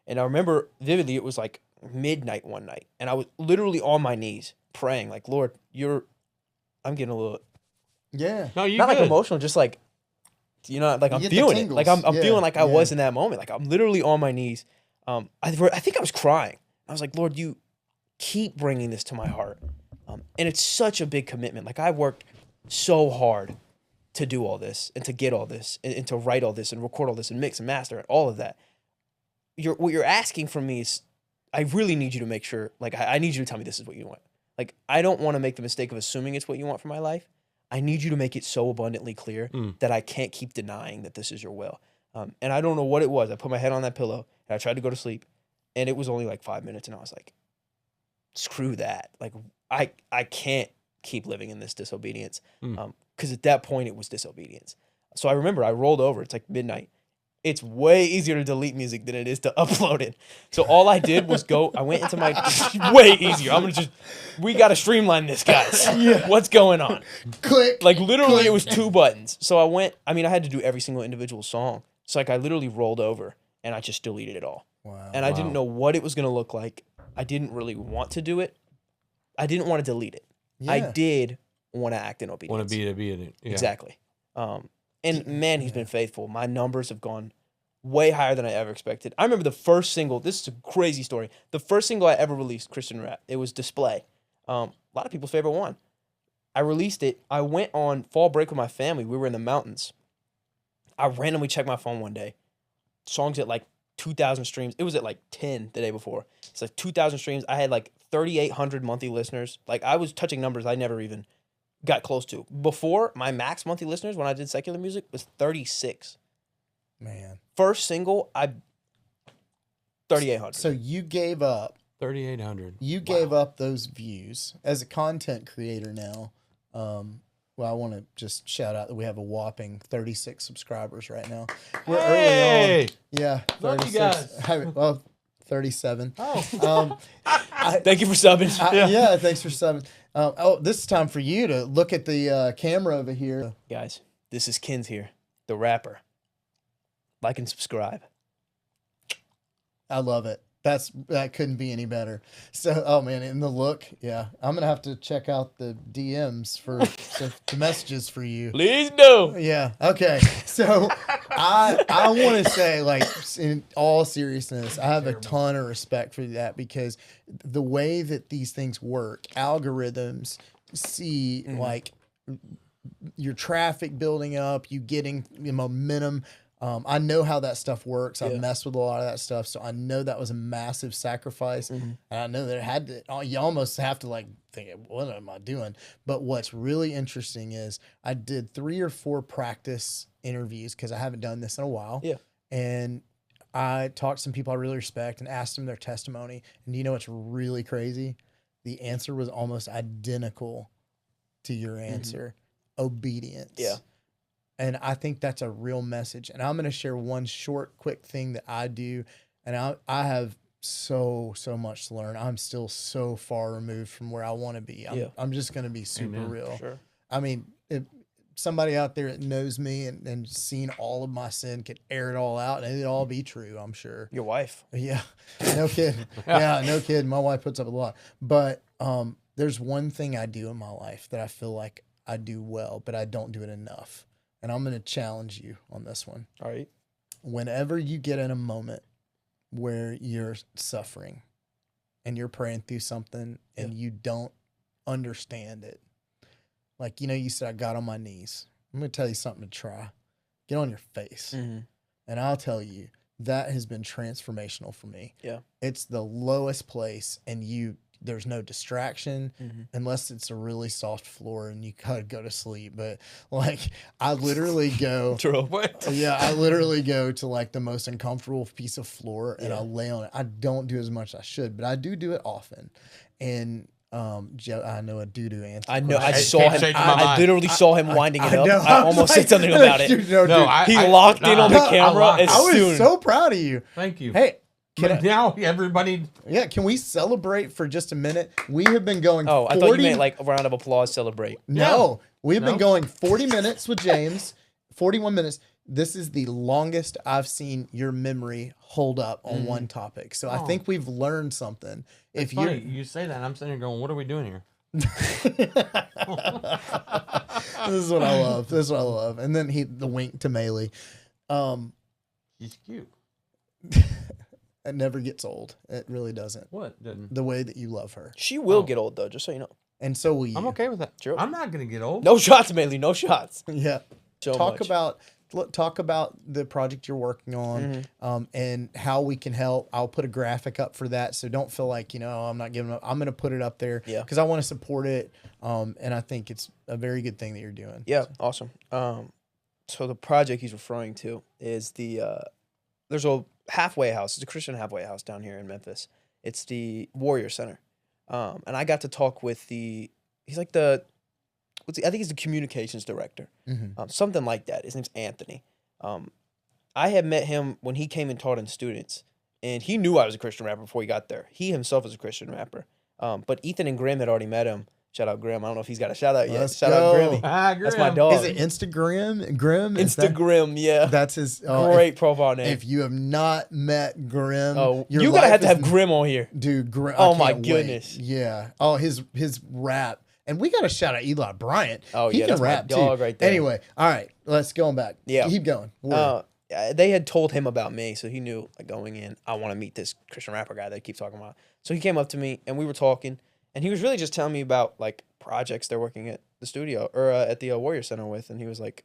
And I remember vividly, it was like midnight one night. And I was literally on my knees praying, like, Lord, I'm getting a little, Yeah. No, you not good. like emotional, just like, you know, like You I'm get the feeling it. tingles. Like I'm Yeah, feeling like I yeah. was in that moment. Like I'm literally on my knees. I think I was crying. I was like, Lord, you keep bringing this to my heart. And it's such a big commitment. Like I worked so hard to do all this and to get all this and to write all this and record all this and mix and master and all of that. What you're asking from me is, I really need you to make sure, like, I need you to tell me this is what you want. Like, I don't want to make the mistake of assuming it's what you want for my life. I need you to make it so abundantly clear that I can't keep denying that this is your will. And I don't know what it was. I put my head on that pillow and I tried to go to sleep and it was only like 5 minutes and I was like, screw that. Like, I can't keep living in this disobedience. Because at that point it was disobedience. So I remember I rolled over. It's like midnight. It's way easier to delete music than it is to upload it. So all I did was I went into my, way easier. We got to streamline this, guys. What's going on? Click. Like literally click. it was 2 buttons. So I had to do every single individual song. So like I literally rolled over and I just deleted it all. Wow. And I didn't know what it was going to look like. I didn't really want to do it. I didn't want to delete it. I Yeah. did want to act in obedience. Want to be it. Yeah. Exactly. And man, he's been faithful. My numbers have gone way higher than I ever expected. I remember the first single. This is a crazy story. The first single I ever released, Christian rap. It was Display. A lot of people's favorite one. I released it. I went on fall break with my family. We were in the mountains. I randomly checked my phone one day. Songs at like 2,000 streams. It was at like 10 the day before. It's like 2,000 streams. I had like 3,800 monthly listeners. Like I was touching numbers I never even got close to. Before, my max monthly listeners when I did secular music was 36. Man. First single, 3,800. So you gave up 3,800. You gave up those views as a content creator now. Well, I want to just shout out that we have a whopping 36 subscribers right now. We're early on. Yeah, Love you guys. Well, 37. Oh, Thank you for subbing. Yeah, thanks for subbing. This is time for you to look at the camera over here. Guys, this is Kins here, the rapper. Like and subscribe. I love it. That couldn't be any better. So, oh man, in the look, yeah, I'm gonna have to check out the DMs for the messages for you. Please do. Yeah. Okay. So, I want to say, like, in all seriousness, I have a ton of respect for that because the way that these things work, algorithms see like your traffic building up, you getting momentum. I know how that stuff works. I've messed with a lot of that stuff, so I know that was a massive sacrifice. And I know that it had to. You almost have to like think, "What am I doing?" But what's really interesting is I did 3 or 4 practice interviews because I haven't done this in a while. Yeah, and I talked to some people I really respect and asked them their testimony. And do you know what's really crazy? The answer was almost identical to your answer: obedience. Yeah. And I think that's a real message. And I'm going to share one short, quick thing that I do. And I have so much to learn. I'm still so far removed from where I want to be. I'm just going to be super real. Sure. I mean, if somebody out there that knows me and seen all of my sin could air it all out and it'd all be true, I'm sure. Your wife. Yeah. No kidding. Yeah, no kidding. My wife puts up a lot. But there's one thing I do in my life that I feel like I do well, but I don't do it enough. And I'm going to challenge you on this one. All right. Whenever you get in a moment where you're suffering and you're praying through something and you don't understand it, like, you said, I got on my knees. I'm going to tell you something to try. Get on your face. And I'll tell you, that has been transformational for me. Yeah. It's the lowest place and there's no distraction unless it's a really soft floor and you gotta go to sleep. But like I literally go I literally go to like the most uncomfortable piece of floor and I lay on it. I don't do as much as I should, but I do it often. And Joe, I know a doo-doo answer. I know. I Question. saw him. I literally saw him winding it up. I almost said something about it. Dude, He locked in on the camera. I was so proud of you. Thank you. Hey, now everybody. Yeah, can we celebrate for just a minute? We have been going. Oh, I thought you meant like a round of applause, celebrate. No, we've been going 40 minutes with James, 41 minutes. This is the longest I've seen your memory hold up on one topic. So I think we've learned something. If you say that, I'm sitting here going, "What are we doing here?" This is what I love. This is what I love. And then the wink to Maylee. She's cute. It never gets old. It really doesn't. What didn't? The way that you love her. She will get old though, just so you know. And so will you. I'm okay with that. Sure. I'm not gonna get old. No shots, Bailey. No shots. Yeah. So talk much. about the project you're working on, and how we can help. I'll put a graphic up for that, so don't feel like I'm not giving up. I'm going to put it up there because I want to support it, and I think it's a very good thing that you're doing. Yeah, awesome. So the project he's referring to is there's a halfway house. It's a Christian halfway house down here in Memphis. It's the Warrior Center, and I got to talk with he's like I think he's the communications director, something like that. His name's Anthony. I had met him when he came and taught in students, and he knew I was a Christian rapper before he got there. He himself is a Christian rapper. But Ethan and Grim had already met him. Shout out Grim. I don't know if he's got a shout out yet. Shout out Grimmy. Grim. That's my dog. Is it Instagram? Grim? Instagram, yeah. That's his great profile name. If you have not met Grim, you gotta have to have Grim on here. Dude, Grim. Oh my goodness. Yeah. Oh, his rap. And we got to shout out Eli Bryant. Oh, he yeah, can that's my rap dog too. right there. Anyway, all right, let's go on back. Yeah. Keep going. Word. They had told him about me, so he knew, like, going in, I want to meet this Christian rapper guy that I keep talking about. So he came up to me, and we were talking, and he was really just telling me about, like, projects they're working at the studio, or at the Warrior Center with, and he was, like,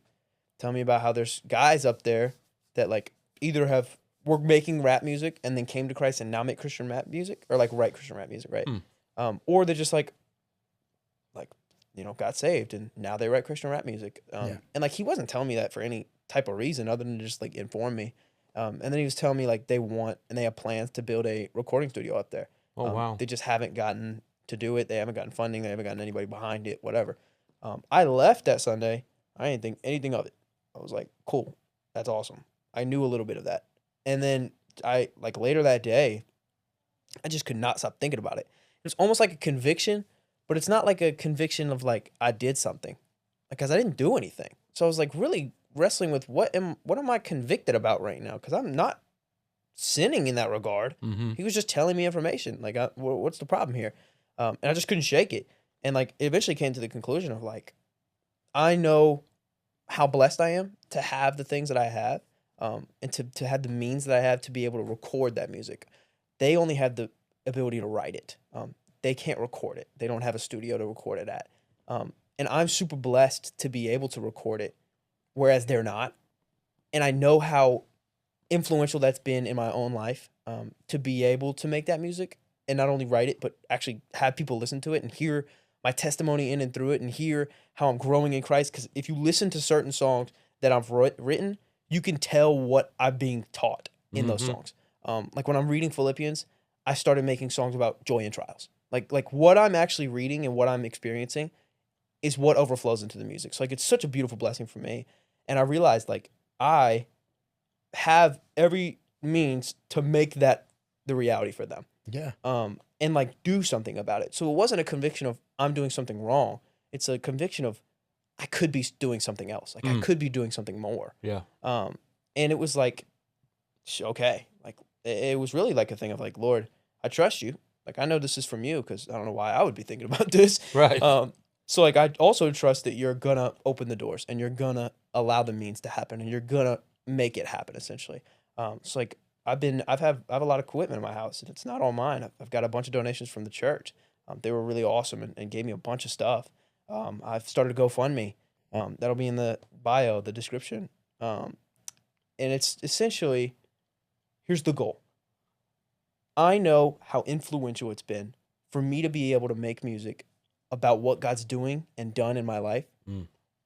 telling me about how there's guys up there that, like, either were making rap music and then came to Christ and now make Christian rap music, or, like, write Christian rap music, right? Or they're just, like, got saved, and now they write Christian rap music. And, like, he wasn't telling me that for any type of reason other than just, like, inform me. And then he was telling me, like, they have plans to build a recording studio up there. Oh, wow. They just haven't gotten to do it. They haven't gotten funding. They haven't gotten anybody behind it, whatever. I left that Sunday. I didn't think anything of it. I was like, cool. That's awesome. I knew a little bit of that. And then later that day, I just could not stop thinking about it. It was almost like a conviction, but it's not like a conviction of, like, I did something, because I didn't do anything. So I was, like, really wrestling with what am I convicted about right now? Because I'm not sinning in that regard. He was just telling me information. Like, what's the problem here? And I just couldn't shake it. And, like, it eventually came to the conclusion of, like, I know how blessed I am to have the things that I have, and to have the means that I have to be able to record that music. They only have the ability to write it. They can't record it. They don't have a studio to record it at. And I'm super blessed to be able to record it, whereas they're not. And I know how influential that's been in my own life, to be able to make that music and not only write it, but actually have people listen to it and hear my testimony in and through it and hear how I'm growing in Christ. Because if you listen to certain songs that I've written, you can tell what I'm being taught in those songs. Like when I'm reading Philippians, I started making songs about joy and trials. Like what I'm actually reading and what I'm experiencing is what overflows into the music. So, like, it's such a beautiful blessing for me. And I realized, like, I have every means to make that the reality for them. Yeah. And, like, do something about it. So it wasn't a conviction of I'm doing something wrong. It's a conviction of I could be doing something else. Like, I could be doing something more. Yeah. And it was like, okay. Like, it was really like a thing of, like, Lord, I trust you. Like, I know this is from you, because I don't know why I would be thinking about this. Right. So, like, I also trust that you're going to open the doors and you're going to allow the means to happen and you're going to make it happen, essentially. So, like, I have a lot of equipment in my house, and it's not all mine. I've got a bunch of donations from the church. They were really awesome and gave me a bunch of stuff. I've started a GoFundMe. That'll be in the bio, the description. And it's essentially, here's the goal. I know how influential it's been for me to be able to make music about what God's doing and done in my life.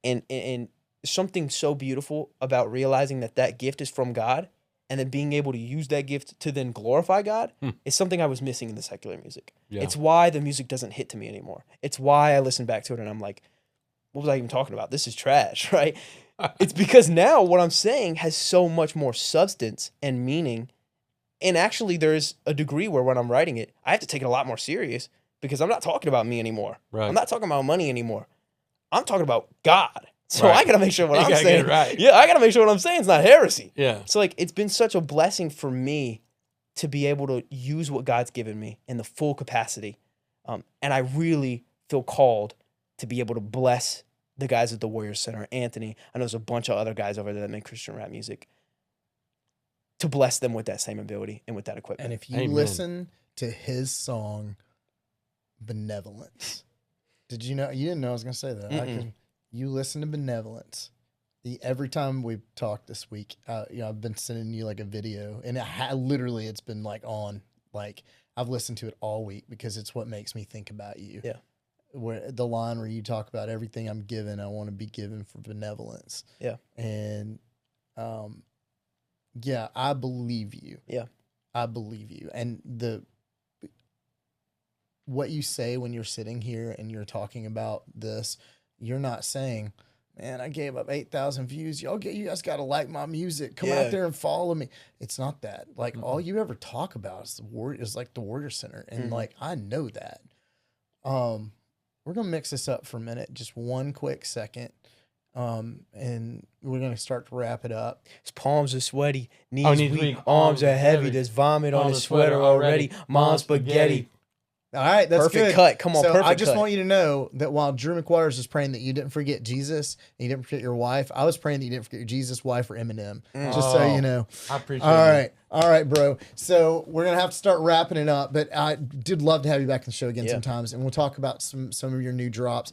And something so beautiful about realizing that gift is from God, and then being able to use that gift to then glorify God is something I was missing in the secular music. Yeah. It's why the music doesn't hit to me anymore. It's why I listen back to it and I'm like, what was I even talking about? This is trash, right? It's because now what I'm saying has so much more substance and meaning. And actually, there's a degree where when I'm writing it, I have to take it a lot more serious, because I'm not talking about me anymore. Right. I'm not talking about money anymore. I'm talking about God. So I got to make sure what I'm saying. Right. Yeah, I got to make sure what I'm saying is not heresy. Yeah. So, like, it's been such a blessing for me to be able to use what God's given me in the full capacity. And I really feel called to be able to bless the guys at the Warrior Center, Anthony. I know there's a bunch of other guys over there that make Christian rap music, to bless them with that same ability and with that equipment. And if you listen to his song, Benevolence, did you know? You didn't know I was going to say that. You listen to Benevolence. Every time we've talked this week, I've been sending you like a video, and literally it's been like on, like I've listened to it all week because it's what makes me think about you. Yeah. Where the line where you talk about everything I'm given, I want to be given for benevolence. Yeah. And, yeah, I believe you. Yeah. I believe you. And what you say when you're sitting here and you're talking about this, you're not saying, man, I gave up 8,000 views. You guys got to like my music. Come out there and follow me. It's not that. Like, all you ever talk about is like the Warrior Center. And like, I know that. We're going to mix this up for a minute. Just one quick second. And we're going to start to wrap it up. His palms are sweaty, knees weak, arms are heavy. There's vomit on his sweater already. Mom's spaghetti. All right, that's Perfect good. cut. Come on, so perfect I just cut. want you to know that while Drew McWaters was praying that you didn't forget Jesus and you didn't forget your wife, I was praying that you didn't forget your Jesus, wife, or Eminem. Just so you know. I appreciate All right, bro. So we're gonna have to start wrapping it up, but I did love to have you back on the show again sometimes, and we'll talk about some of your new drops.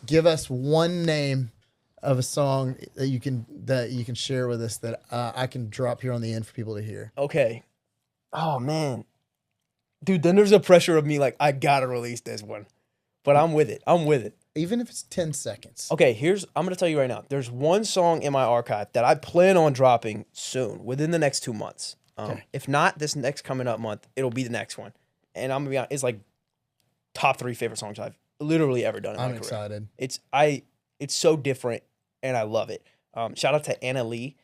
Give us one name of a song that you can share with us that I can drop here on the end for people to hear. Okay. Oh man, dude. Then there's a pressure of me like I gotta release this one, but I'm with it. Even if it's 10 seconds. Okay, I'm gonna tell you right now. There's one song in my archive that I plan on dropping soon, within the next 2 months. If not this next coming up month, it'll be the next one. And I'm gonna be honest, it's like top 3 favorite songs I've literally ever done in my career. I'm excited. It's so different, and I love it. Shout out to Anna Lee.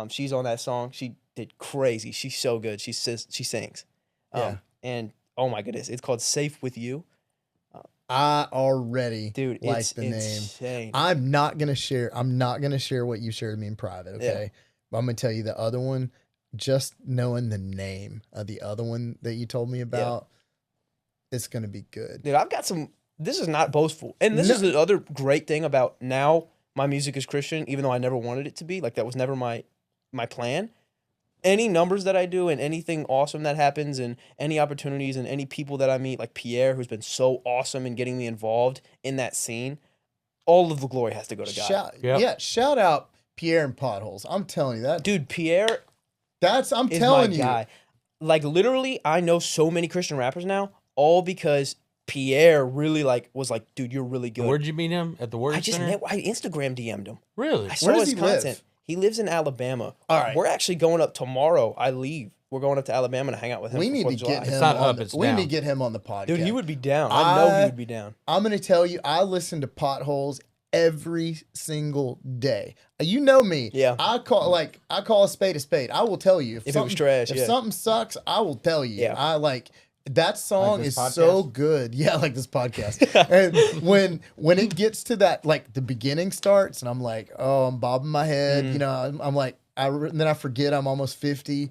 She's on that song. She did crazy. She's so good. She sings. And oh my goodness, it's called "Safe with You." I already like it's the name. insane. I'm not gonna share what you shared with me in private, okay? But I'm gonna tell you the other one. Just knowing the name of the other one that you told me about, it's gonna be good. Dude, I've got some. This is not boastful, and this is the other great thing about now. My music is Christian, even though I never wanted it to be. Like that was never my plan. Any numbers that I do and anything awesome that happens and any opportunities and any people that I meet, like Pierre, who's been so awesome in getting me involved in that scene, all of the glory has to go to God. Shout out Pierre and Potholes. I'm telling you that. Dude, Pierre I'm is telling my you. guy. Like literally, I know so many Christian rappers now, all because Pierre really was like, dude, you're really good. Where'd you meet him? At the Warrior Center? I Instagram DM'd him. Really? I saw Where does his he content. live? He lives in Alabama. All right. We're actually going up tomorrow. I leave. We're going up to Alabama to hang out with him. We for need 4th to of July. get him. It's not up, it's we down. need to get him on the podcast. Dude, he would be down. I know he would be down. I'm going to tell you, I listen to Potholes every single day. You know me. Yeah. I call a spade a spade. I will tell you If it was trash, If something sucks, I will tell you. Yeah. I like that song Like is this so podcast? good. Yeah, like this podcast. And when it gets to that, like the beginning starts, and I'm like, oh, I'm bobbing my head. You know, I'm like, and then I forget I'm almost 50,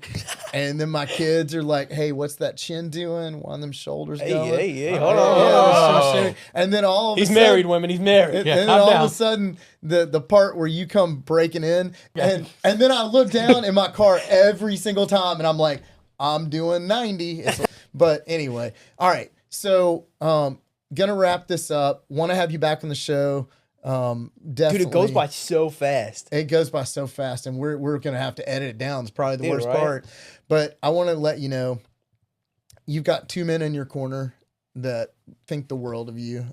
and then my kids are like, "Hey, what's that chin doing? One of them shoulders going?" Hey, hold Yeah, on. and then all of He's a sudden, married, women. He's married. and Yeah, then calm all down. of a sudden, the part where you come breaking in, and then I look down in my car every single time, and I'm like, I'm doing 90. But anyway, all right. So, gonna wrap this up. Want to have you back on the show. Definitely. Dude, it goes by so fast. It goes by so fast, and we're gonna have to edit it down. It's probably the worst right? part. But I want to let you know, you've got 2 men in your corner that think the world of you.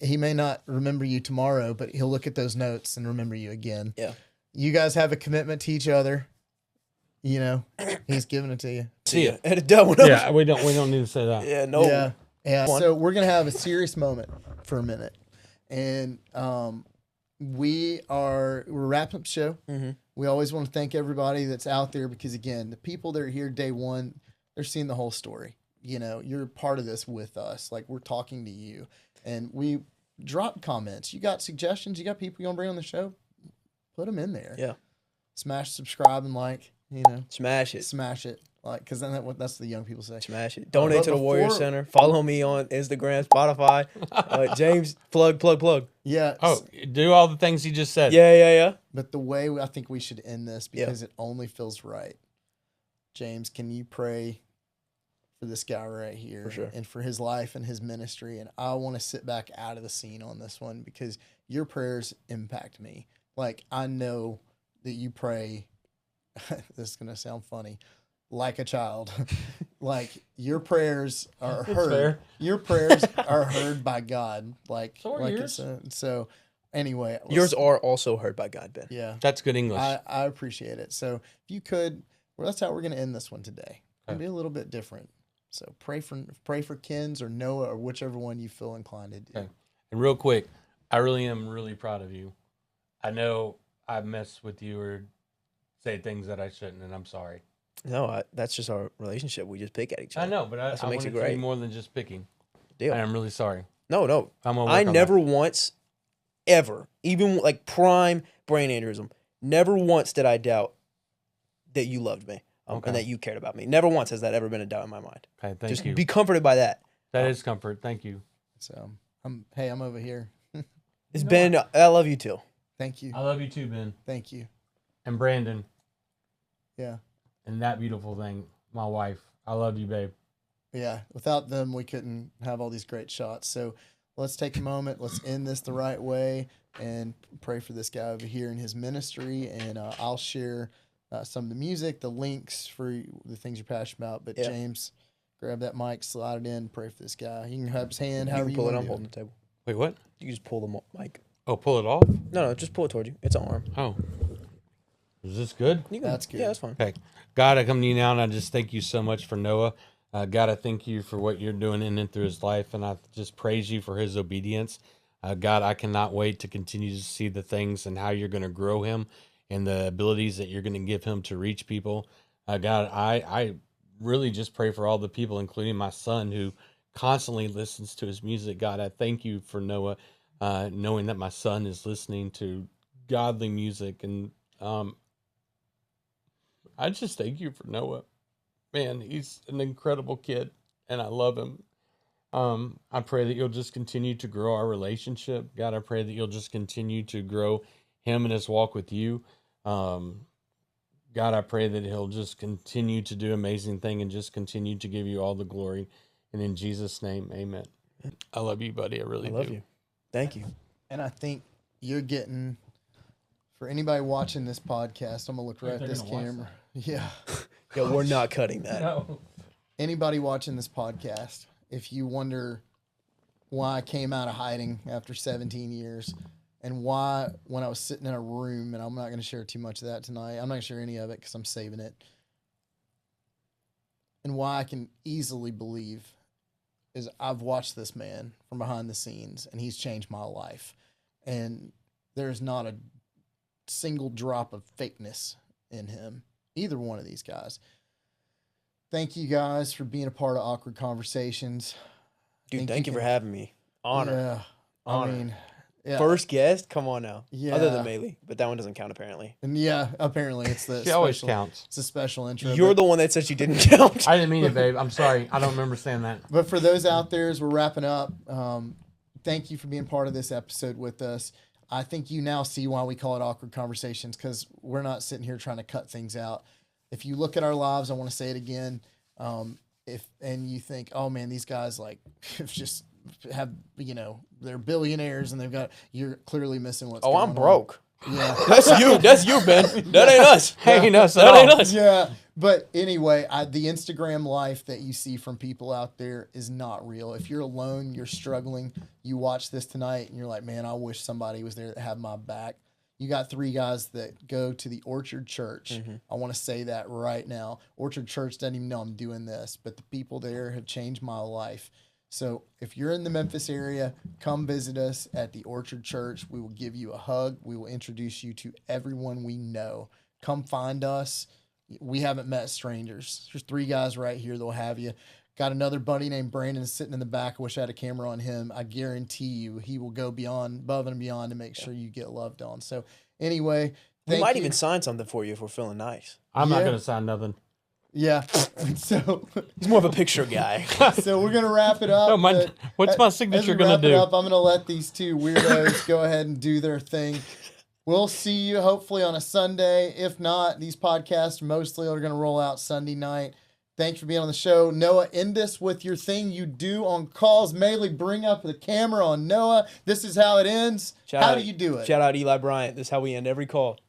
He may not remember you tomorrow, but he'll look at those notes and remember you again. Yeah. You guys have a commitment to each other. You know, he's giving it to you. See ya. Edit that one. Yeah, we don't need to say that. Yeah, no. Yeah. One. So we're gonna have a serious moment for a minute, and we're wrapping up the show. Mm-hmm. We always want to thank everybody that's out there because again, the people that are here day one, they're seeing the whole story. You know, you're part of this with us. Like we're talking to you, and we drop comments. You got suggestions? You got people you want to bring on the show? Put them in there. Yeah. Smash subscribe and like. You know, Smash it. smash it. Like, because then that's what the young people say. Smash it. Donate but to the Warrior before- Center. Follow me on Instagram, Spotify. James, plug. Yeah. Oh, do all the things he just said. Yeah. But the way I think we should end this because it only feels right. James, can you pray for this guy right here For sure. and for his life and his ministry? And I want to sit back out of the scene on this one because your prayers impact me. Like, I know that you pray. This is going to sound funny. Like a child. Like your prayers are It's heard. fair. Your prayers are heard by God. Like, So are like yours. So anyway. Yours are also heard by God, Ben. Yeah. That's good English. I appreciate it. So if you could, well, that's how we're going to end this one today. It'll be a little bit different. So pray for Ken's or Noah or whichever one you feel inclined to do. Okay. And real quick, I really am really proud of you. I know I messed with you or say things that I shouldn't, and I'm sorry. No, that's just our relationship. We just pick at each other. I know, but I That's what want makes it it to be great. more than just picking. Deal. And I'm really sorry. No. I'm gonna work I on never that. once, ever, even like prime brain aneurysm, never once did I doubt that you loved me. Okay. and that you cared about me. Never once has that ever been a doubt in my mind. Okay, thank Just you. be comforted by that. That is comfort. Thank you. So I'm over here. It's been. I love you too. Thank you. I love you too, Ben. Thank you. And Brandon. Yeah. And that beautiful thing, my wife. I love you, babe. Yeah. Without them, we couldn't have all these great shots. So let's take a moment. Let's end this the right way and pray for this guy over here in his ministry. And I'll share some of the music, the links for the things you're passionate about. But James, grab that mic, slide it in, pray for this guy. You can have his hand, You however can you pull it. want I'm to holding the table. Wait, what? You can just pull the mic. Oh, pull it off? No, just pull it toward you. It's an arm. Oh. Is this good? You can, That's good. Yeah, that's fine. Okay. God, I come to you now and I just thank you so much for Noah. God, I thank you for what you're doing in and through his life. And I just praise you for his obedience. God, I cannot wait to continue to see the things and how you're going to grow him and the abilities that you're going to give him to reach people. God, I really just pray for all the people, including my son, who constantly listens to his music. God, I thank you for Noah, knowing that my son is listening to godly music. And I just thank you for Noah. Man, he's an incredible kid, and I love him. I pray that you'll just continue to grow our relationship. God, I pray that you'll just continue to grow him in his walk with you. God, I pray that he'll just continue to do amazing things and just continue to give you all the glory. And in Jesus' name, amen. I love you, buddy. I really do. I love you. Thank you. And I think you're getting, for anybody watching this podcast, I'm going to look right at this camera. Yeah. Yeah, we're not cutting that. No. Anybody watching this podcast, if you wonder why I came out of hiding after 17 years and why when I was sitting in a room, and I'm not going to share too much of that tonight. I'm not going to share any of it because I'm saving it. And why I can easily believe is I've watched this man from behind the scenes and he's changed my life. And there's not a single drop of fakeness in him. Either one of these guys. Thank you guys for being a part of Awkward Conversations. Dude, thank you for having me. Honor. Yeah. Honor. I mean, yeah. First guest? Come on now. Yeah. Other than Bailey, but that one doesn't count apparently. And yeah, apparently it's the She always counts. It's a special intro. You're the one that said she didn't count. I didn't mean it, babe. I'm sorry. I don't remember saying that. But for those out there, as we're wrapping up, thank you for being part of this episode with us. I think you now see why we call it Awkward Conversations, because we're not sitting here trying to cut things out. If you look at our lives, I want to say it again. And you think, oh man, these guys like just have, they're billionaires and you're clearly missing what's going on. I'm broke. Yeah. That's you. That's you, Ben. That ain't us. Ain't us at That ain't all. us. Yeah. But anyway, the Instagram life that you see from people out there is not real. If you're alone, you're struggling, you watch this tonight and you're like, man, I wish somebody was there to have my back. You got 3 guys that go to the Orchard Church. Mm-hmm. I want to say that right now. Orchard Church doesn't even know I'm doing this, but the people there have changed my life. So if you're in the Memphis area, come visit us at the Orchard Church. We will give you a hug. We will introduce you to everyone we know. Come find us. We haven't met strangers. There's 3 guys right here that'll have you. Got another buddy named Brandon sitting in the back. I wish I had a camera on him. I guarantee you he will go above and beyond to make sure you get loved on. So anyway, We might even sign something for you if we're feeling nice. I'm not going to sign nothing. Yeah. So he's more of a picture guy. So we're gonna wrap it up. No, what's my signature going to do? I'm gonna let these 2 weirdos go ahead and do their thing. We'll see you hopefully on a Sunday. If not, these podcasts mostly are gonna roll out Sunday night. Thanks for being on the show. Noah, end this with your thing you do on calls. Maylee, bring up the camera on Noah. This is how it ends. How do you do it? Shout out Eli Bryant. This is how we end every call.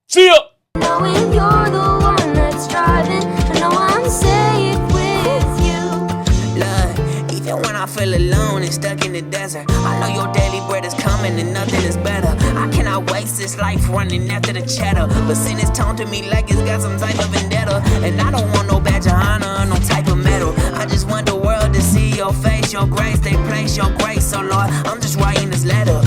See ya! Knowing you're the one that's driving, I know I'm safe with you. Look, even when I feel alone and stuck in the desert, I know your daily bread is coming and nothing is better. I cannot waste this life running after the cheddar, but sin is toned to me like it's got some type of vendetta. And I don't want no badge of honor, no type of medal. I just want the world to see your face, your grace. They place your grace, so Lord, I'm just writing this letter.